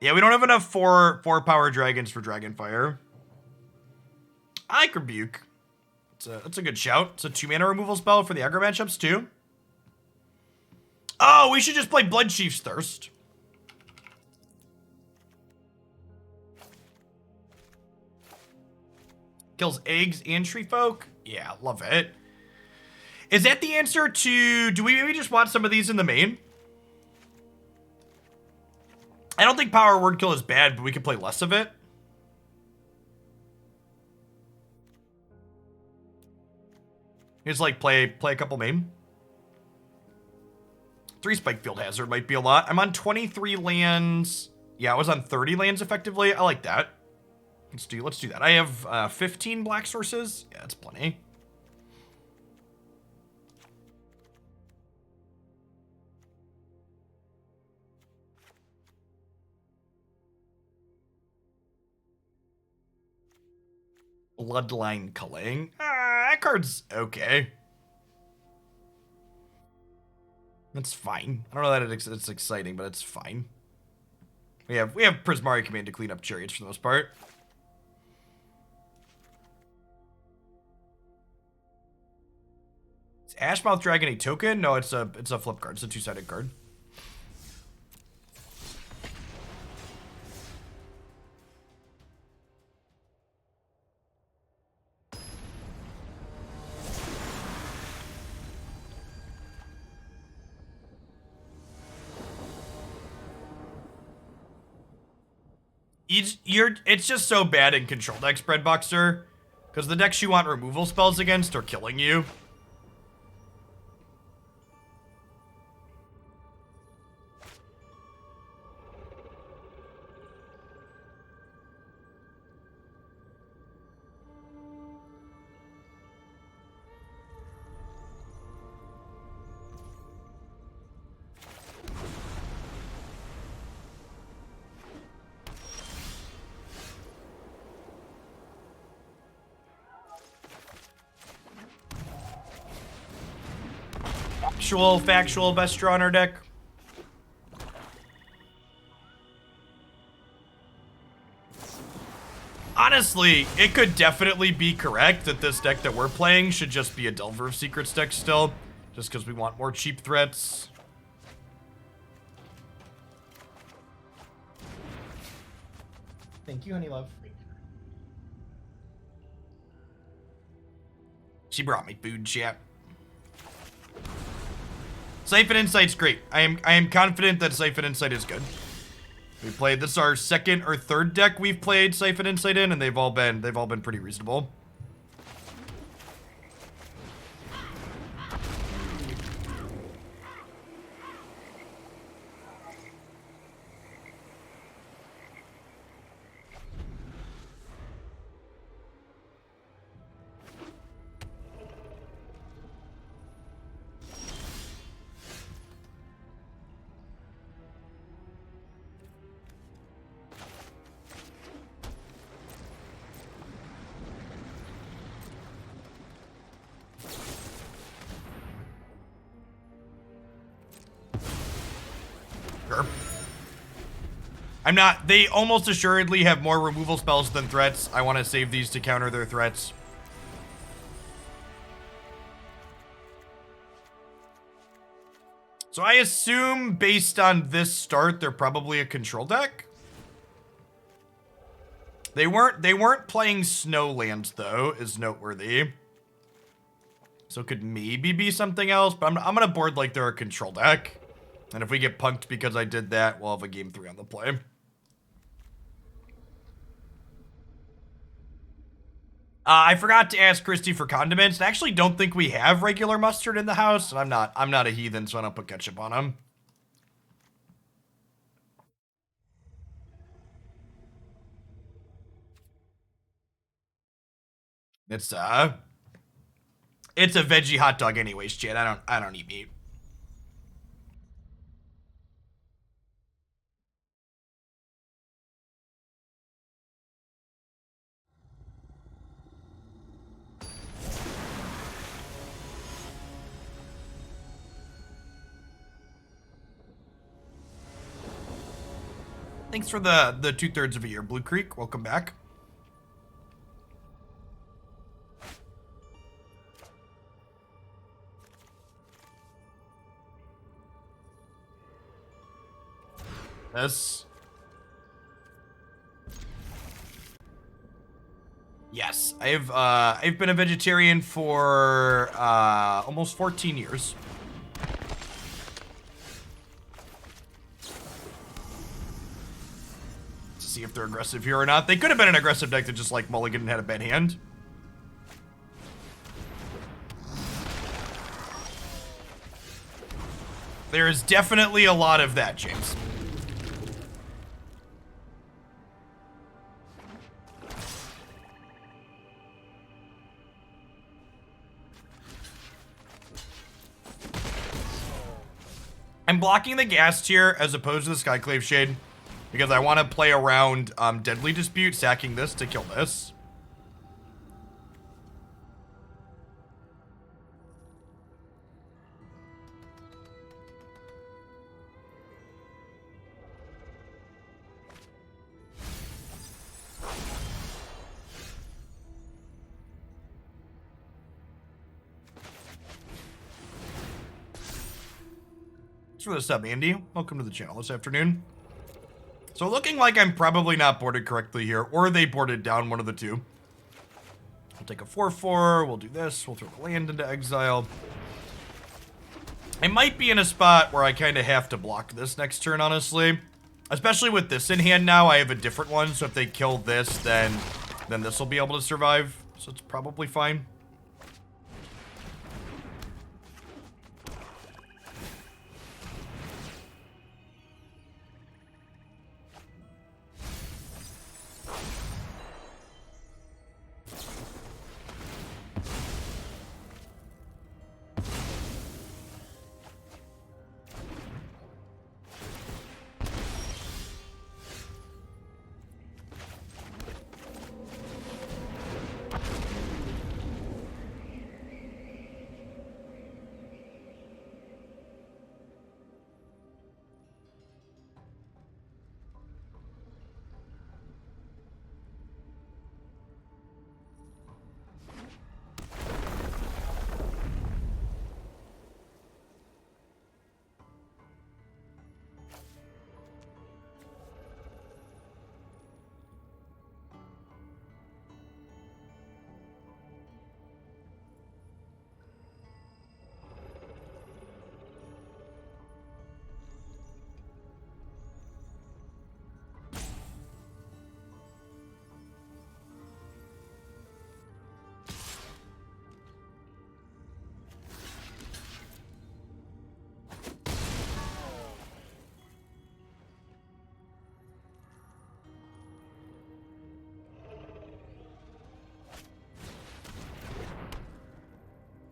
Yeah, we don't have enough 4 power dragons for Dragonfire. I like Rebuke. That's a good shout. It's a 2 mana removal spell for the aggro matchups too. Oh, we should just play Bloodchief's Thirst. Kills eggs and tree folk. Yeah, love it. Is that the answer to... Do we maybe just want some of these in the main? I don't think Power Word Kill is bad, but we could play less of it. Just like play a couple main. 3 Spikefield Hazard might be a lot. I'm on 23 lands. Yeah, I was on 30 lands effectively. I like that. Let's do that. I have 15 black sources. Yeah, that's plenty. Bloodline Culling. That card's okay. That's fine. I don't know that it's exciting, but it's fine. We have Prismari Command to clean up chariots for the most part. Is Ashmouth Dragon a token? No, it's a flip card. It's a 2-sided card. It's just so bad in control deck, Spreadboxer, because the decks you want removal spells against are killing you. Factual best draw in our deck. Honestly, it could definitely be correct that this deck that we're playing should just be a Delver of Secrets deck still, just because we want more cheap threats. Thank you, honey love. She brought me food, chat. Siphon Insight's great. I am confident that Siphon Insight is good. We played this is our second or third deck we've played Siphon Insight in, and they've all been pretty reasonable. Sure. I'm not, they almost assuredly have more removal spells than threats. I want to save these to counter their threats. So I assume based on this start, they're probably a control deck. They weren't playing Snowlands though, is noteworthy. So it could maybe be something else, but I'm gonna board like they're a control deck. And if we get punked because I did that, we'll have a game 3 on the play. I forgot to ask Christy for condiments. I actually don't think we have regular mustard in the house, and I'm not a heathen, so I don't put ketchup on them. It's a veggie hot dog anyways, Chad. I don't eat meat. Thanks for the 2/3 of a year, Blue Creek. Welcome back. This. Yes, I've been a vegetarian for almost 14 years. See if they're aggressive here or not. They could have been an aggressive deck that just like mulligan and had a bad hand. There is definitely a lot of that, James. I'm blocking the gas tier as opposed to the Skyclave Shade because I want to play around Deadly Dispute, sacking this to kill this. Thanks for the sub, Andy. Welcome to the channel this afternoon. So looking like I'm probably not boarded correctly here, or they boarded down, one of the two. We'll take a 4/4, we'll do this, we'll throw the land into exile. I might be in a spot where I kind of have to block this next turn, honestly. Especially with this in hand now, I have a different one, so if they kill this, then this will be able to survive. So it's probably fine.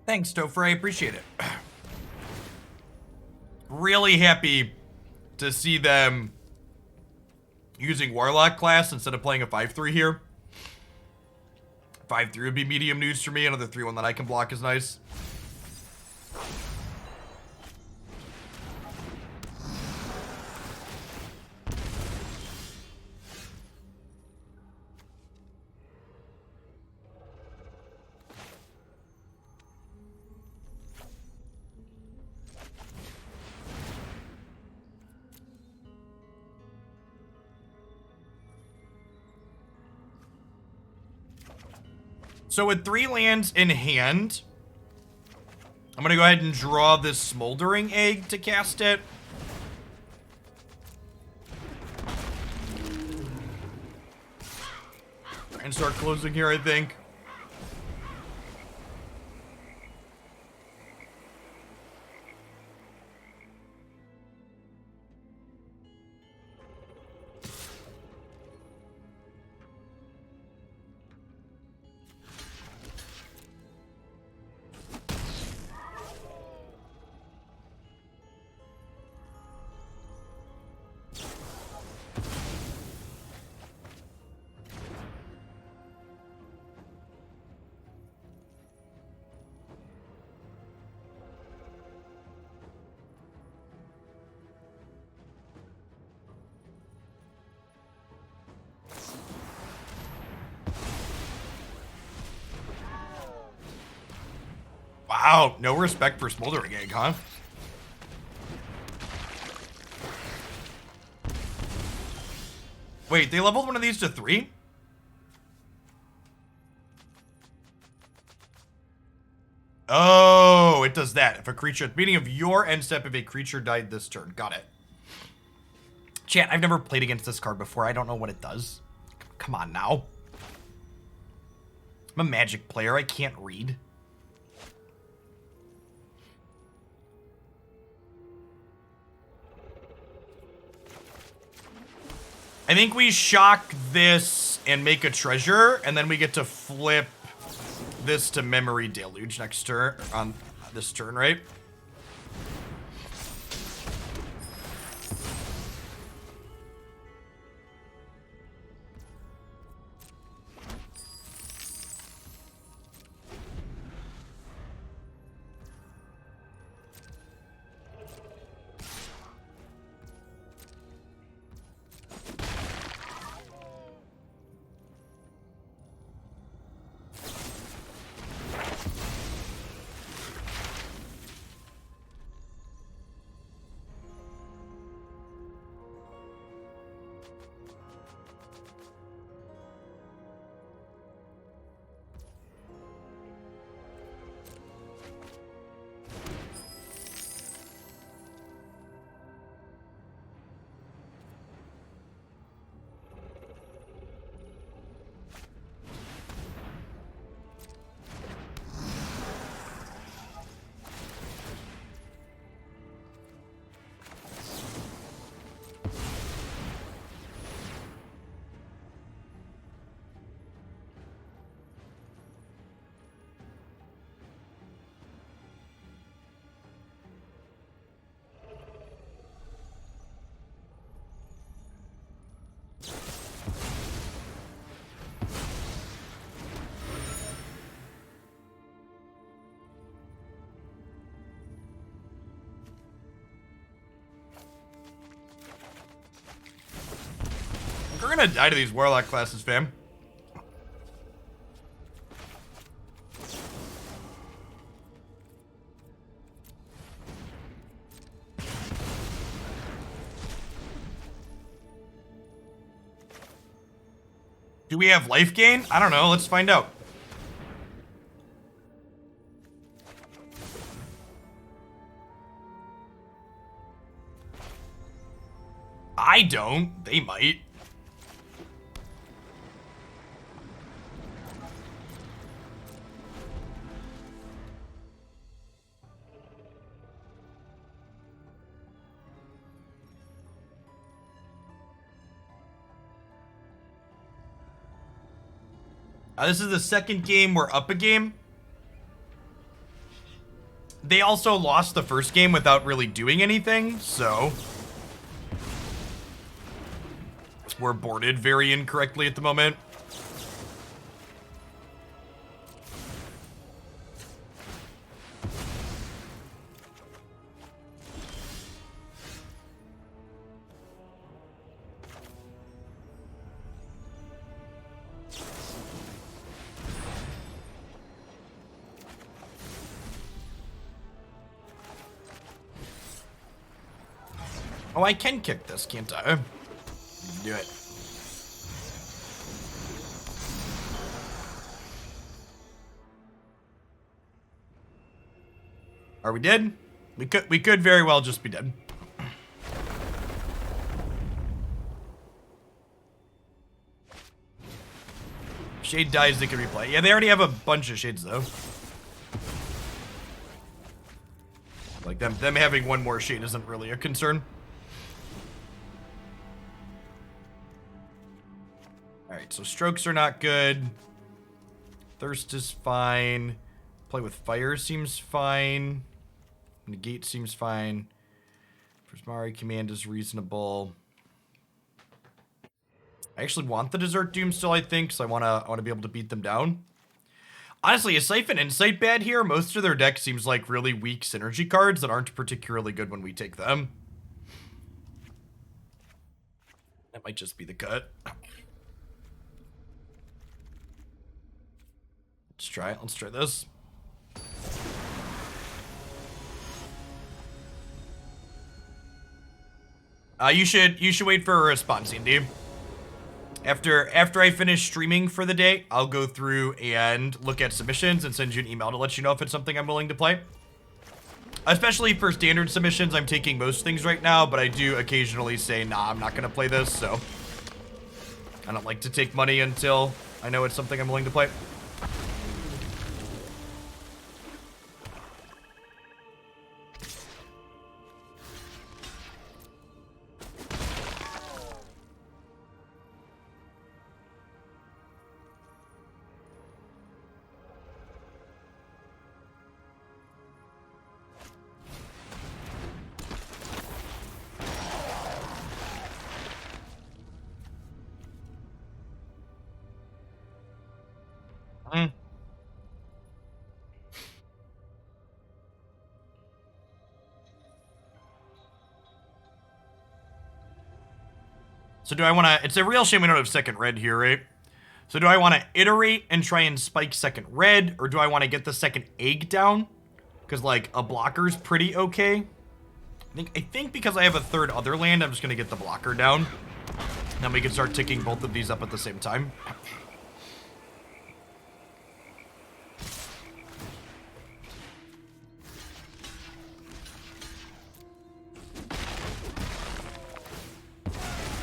Thanks, Topher. I appreciate it. Really happy to see them using Warlock class instead of playing a 5/3 here. 5/3 would be medium news for me. Another 3/1 that I can block is nice. So with 3 lands in hand, I'm going to go ahead and draw this Smoldering Egg to cast it. And start closing here, I think. Wow, no respect for Smoldering Egg, huh? Wait, they leveled one of these to 3? Oh, it does that. If a creature, at the beginning of your end step, if a creature died this turn. Got it. Chat, I've never played against this card before. I don't know what it does. Come on now. I'm a Magic player. I can't read. I think we shock this and make a treasure, and then we get to flip this to Memory Deluge next turn, on this turn, right? We're gonna die to these Warlock classes, fam. Do we have life gain? I don't know. Let's find out. I don't. They might. This is the second game. We're up a game. They also lost the first game without really doing anything, so we're boarded very incorrectly at the moment. Oh, I can kick this, can't I? Do it. Are we dead? We could very well just be dead. Shade dies, they can replay. Yeah, they already have a bunch of shades though. Like them having one more shade isn't really a concern. Alright, so strokes are not good. Thirst is fine. Play with fire seems fine. Negate seems fine. Prismari Command is reasonable. I actually want the Desert Doom still, I think, so I wanna be able to beat them down. Honestly, is Siphon Insight bad here? Most of their deck seems like really weak synergy cards that aren't particularly good when we take them. That might just be the cut. Let's try it. Let's try this. You should wait for a response, Indy. After I finish streaming for the day, I'll go through and look at submissions and send you an email to let you know if it's something I'm willing to play. Especially for standard submissions, I'm taking most things right now, but I do occasionally say, nah, I'm not gonna play this, so I don't like to take money until I know it's something I'm willing to play. So do I want to... It's a real shame we don't have second red here, right? So do I want to iterate and try and spike second red, or do I want to get the second egg down? Because, like, a blocker's pretty okay. I think because I have a third other land, I'm just going to get the blocker down. Then we can start ticking both of these up at the same time.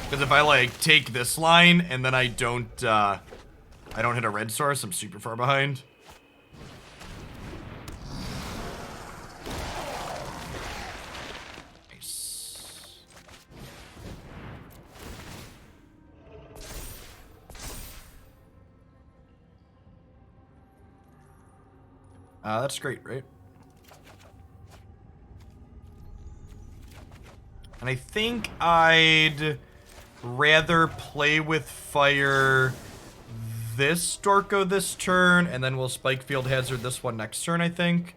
Because if I, like, take this line and then I don't hit a red source, I'm super far behind. Nice. That's great, right? And I think I'd rather play with fire this Storko this turn, and then we'll Spikefield Hazard this one next turn, I think.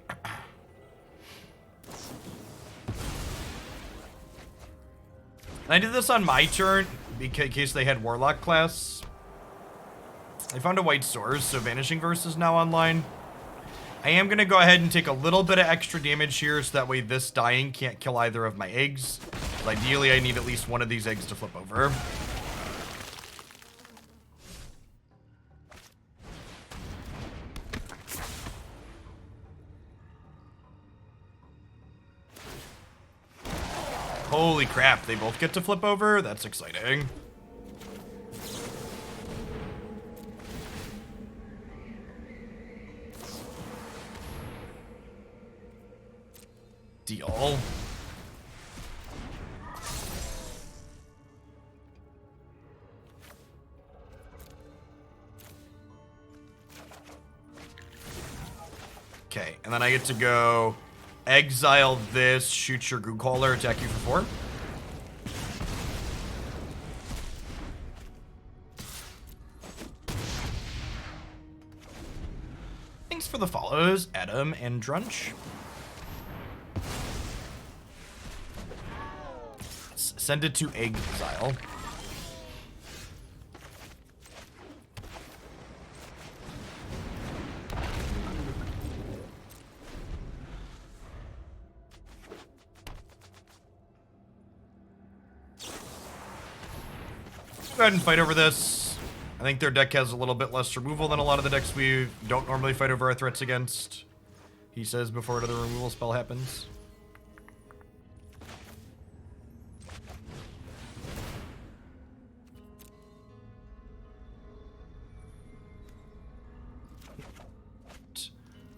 And I did this on my turn, in case they had Warlock class. I found a white source, so Vanishing Verse is now online. I am going to go ahead and take a little bit of extra damage here, so that way this dying can't kill either of my eggs. But ideally, I need at least one of these eggs to flip over. Holy crap, they both get to flip over? That's exciting. Deal. Okay, and then I get to go exile this, shoot your Goo Caller, attack you for 4. Thanks for the follows, Adam and Drunch. Send it to exile. Go ahead and fight over this. I think their deck has a little bit less removal than a lot of the decks we don't normally fight over our threats against. he says before another removal spell happens.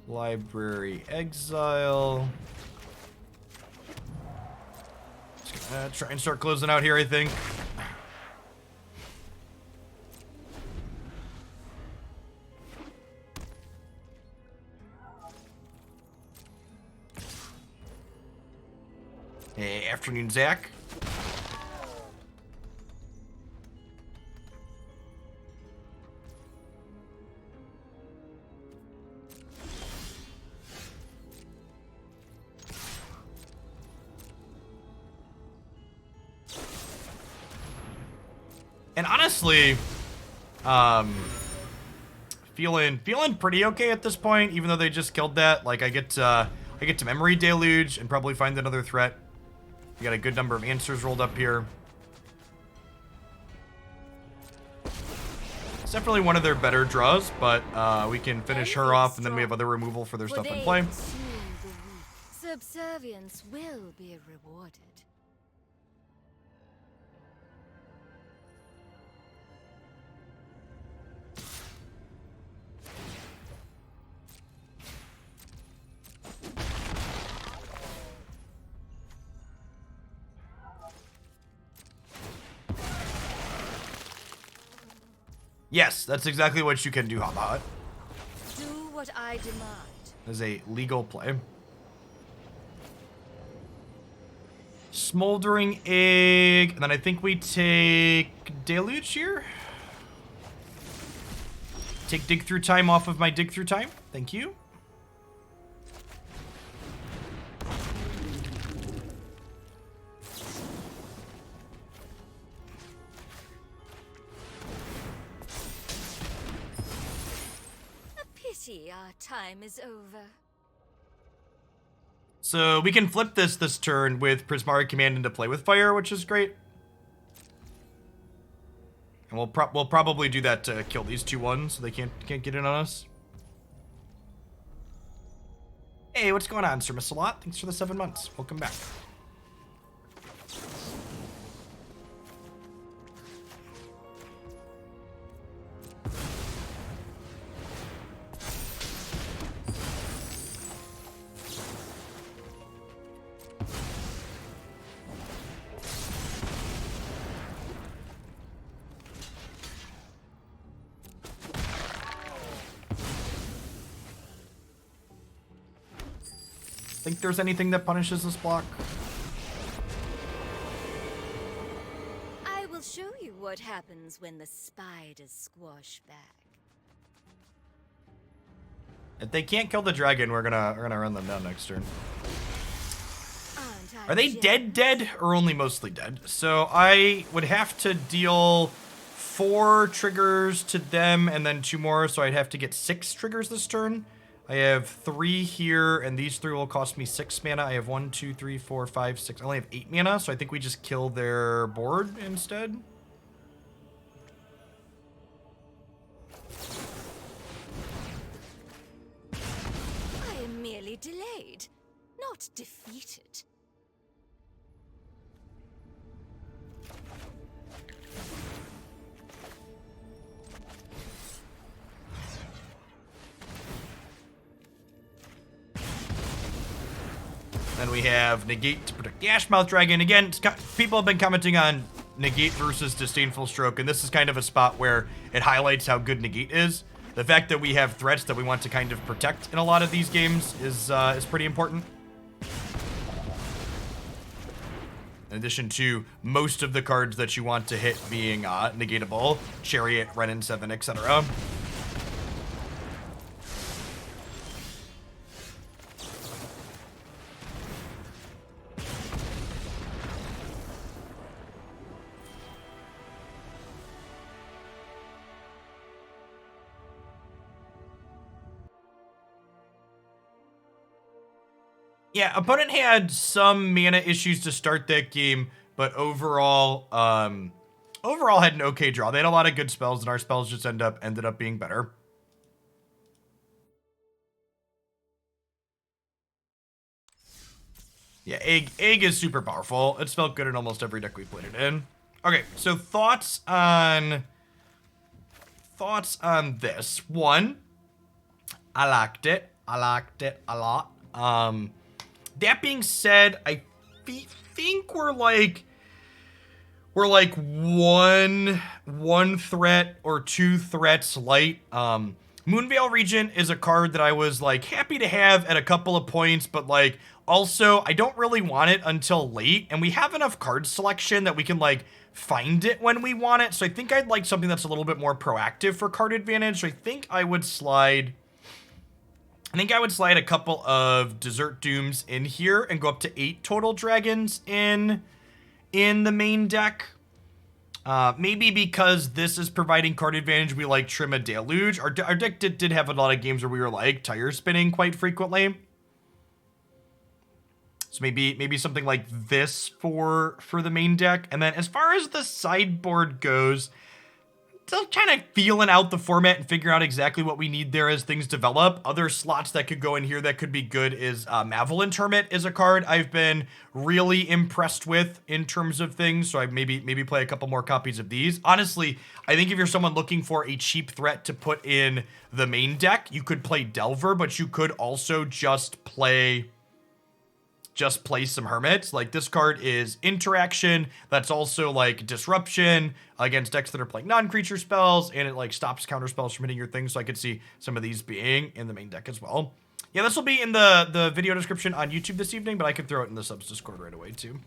Library Exile. Just gonna try and start closing out here, I think. Hey, afternoon, Zach. And honestly, feeling pretty okay at this point, even though they just killed that. Like I get to Memory Deluge and probably find another threat. We got a good number of answers rolled up here. It's definitely one of their better draws, but we can finish her off, and then we have other removal for their stuff in play. Subservience will be rewarded. Yes, that's exactly what you can do, Habat. Do what I demand. As a legal play. Smoldering Egg, and then I think we take Deluge here. Take Dig Through Time off of my Dig Through Time. Thank you. Our time is over. So we can flip this turn with Prismari Command into Play with Fire, which is great. And we'll probably do that to kill these 2/1s so they can't get in on us. Hey, what's going on, Sir Missalot? Thanks for the 7 months. Welcome back. Think there's anything that punishes this block? I will show you what happens when the spiders squash back. If they can't kill the dragon, we're gonna run them down next turn. Are they dead or only mostly dead? So I would have to deal 4 triggers to them and then 2 more, so I'd have to get 6 triggers this turn. I have 3 here, and these 3 will cost me 6 mana. I have 1, 2, 3, 4, 5, 6. I only have 8 mana, so I think we just kill their board instead. I am merely delayed, not defeated. Then we have Negate to protect the Ashmouth Dragon. Again, people have been commenting on Negate versus Disdainful Stroke, and this is kind of a spot where it highlights how good Negate is. The fact that we have threats that we want to kind of protect in a lot of these games is pretty important. In addition to most of the cards that you want to hit being negatable, Chariot, Renin 7, etc. Yeah, opponent had some mana issues to start that game, but overall had an okay draw. They had a lot of good spells, and our spells just ended up being better. Yeah, egg is super powerful. It's felt good in almost every deck we played it in. Okay, so thoughts on this. One, I liked it. I liked it a lot. That being said, I think we're like one threat or two threats light. Moonveil Regent is a card that I was like happy to have at a couple of points, but like also I don't really want it until late, and we have enough card selection that we can like find it when we want it. So I think I'd like something that's a little bit more proactive for card advantage. So I think I would slide a couple of Desert Dooms in here and go up to 8 total dragons in the main deck. Maybe because this is providing card advantage, we like trim a Deluge. Our deck did have a lot of games where we were like tire spinning quite frequently. So maybe something like this for the main deck. And then as far as the sideboard goes, still kind of feeling out the format and figuring out exactly what we need there as things develop. Other slots that could go in here that could be good is Malevolent Hermit is a card I've been really impressed with in terms of things, so I maybe play a couple more copies of these. Honestly, I think if you're someone looking for a cheap threat to put in the main deck, you could play Delver, but you could also just play some hermits. Like, this card is interaction, that's also like disruption against decks that are playing non-creature spells, and it like stops counter spells from hitting your thing, so I could see some of these being in the main deck as well. Yeah, this will be in the video description on YouTube this evening, but I could throw it in the subs Discord right away too.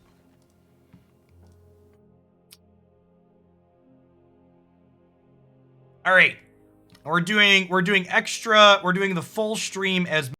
All right, we're doing the full stream as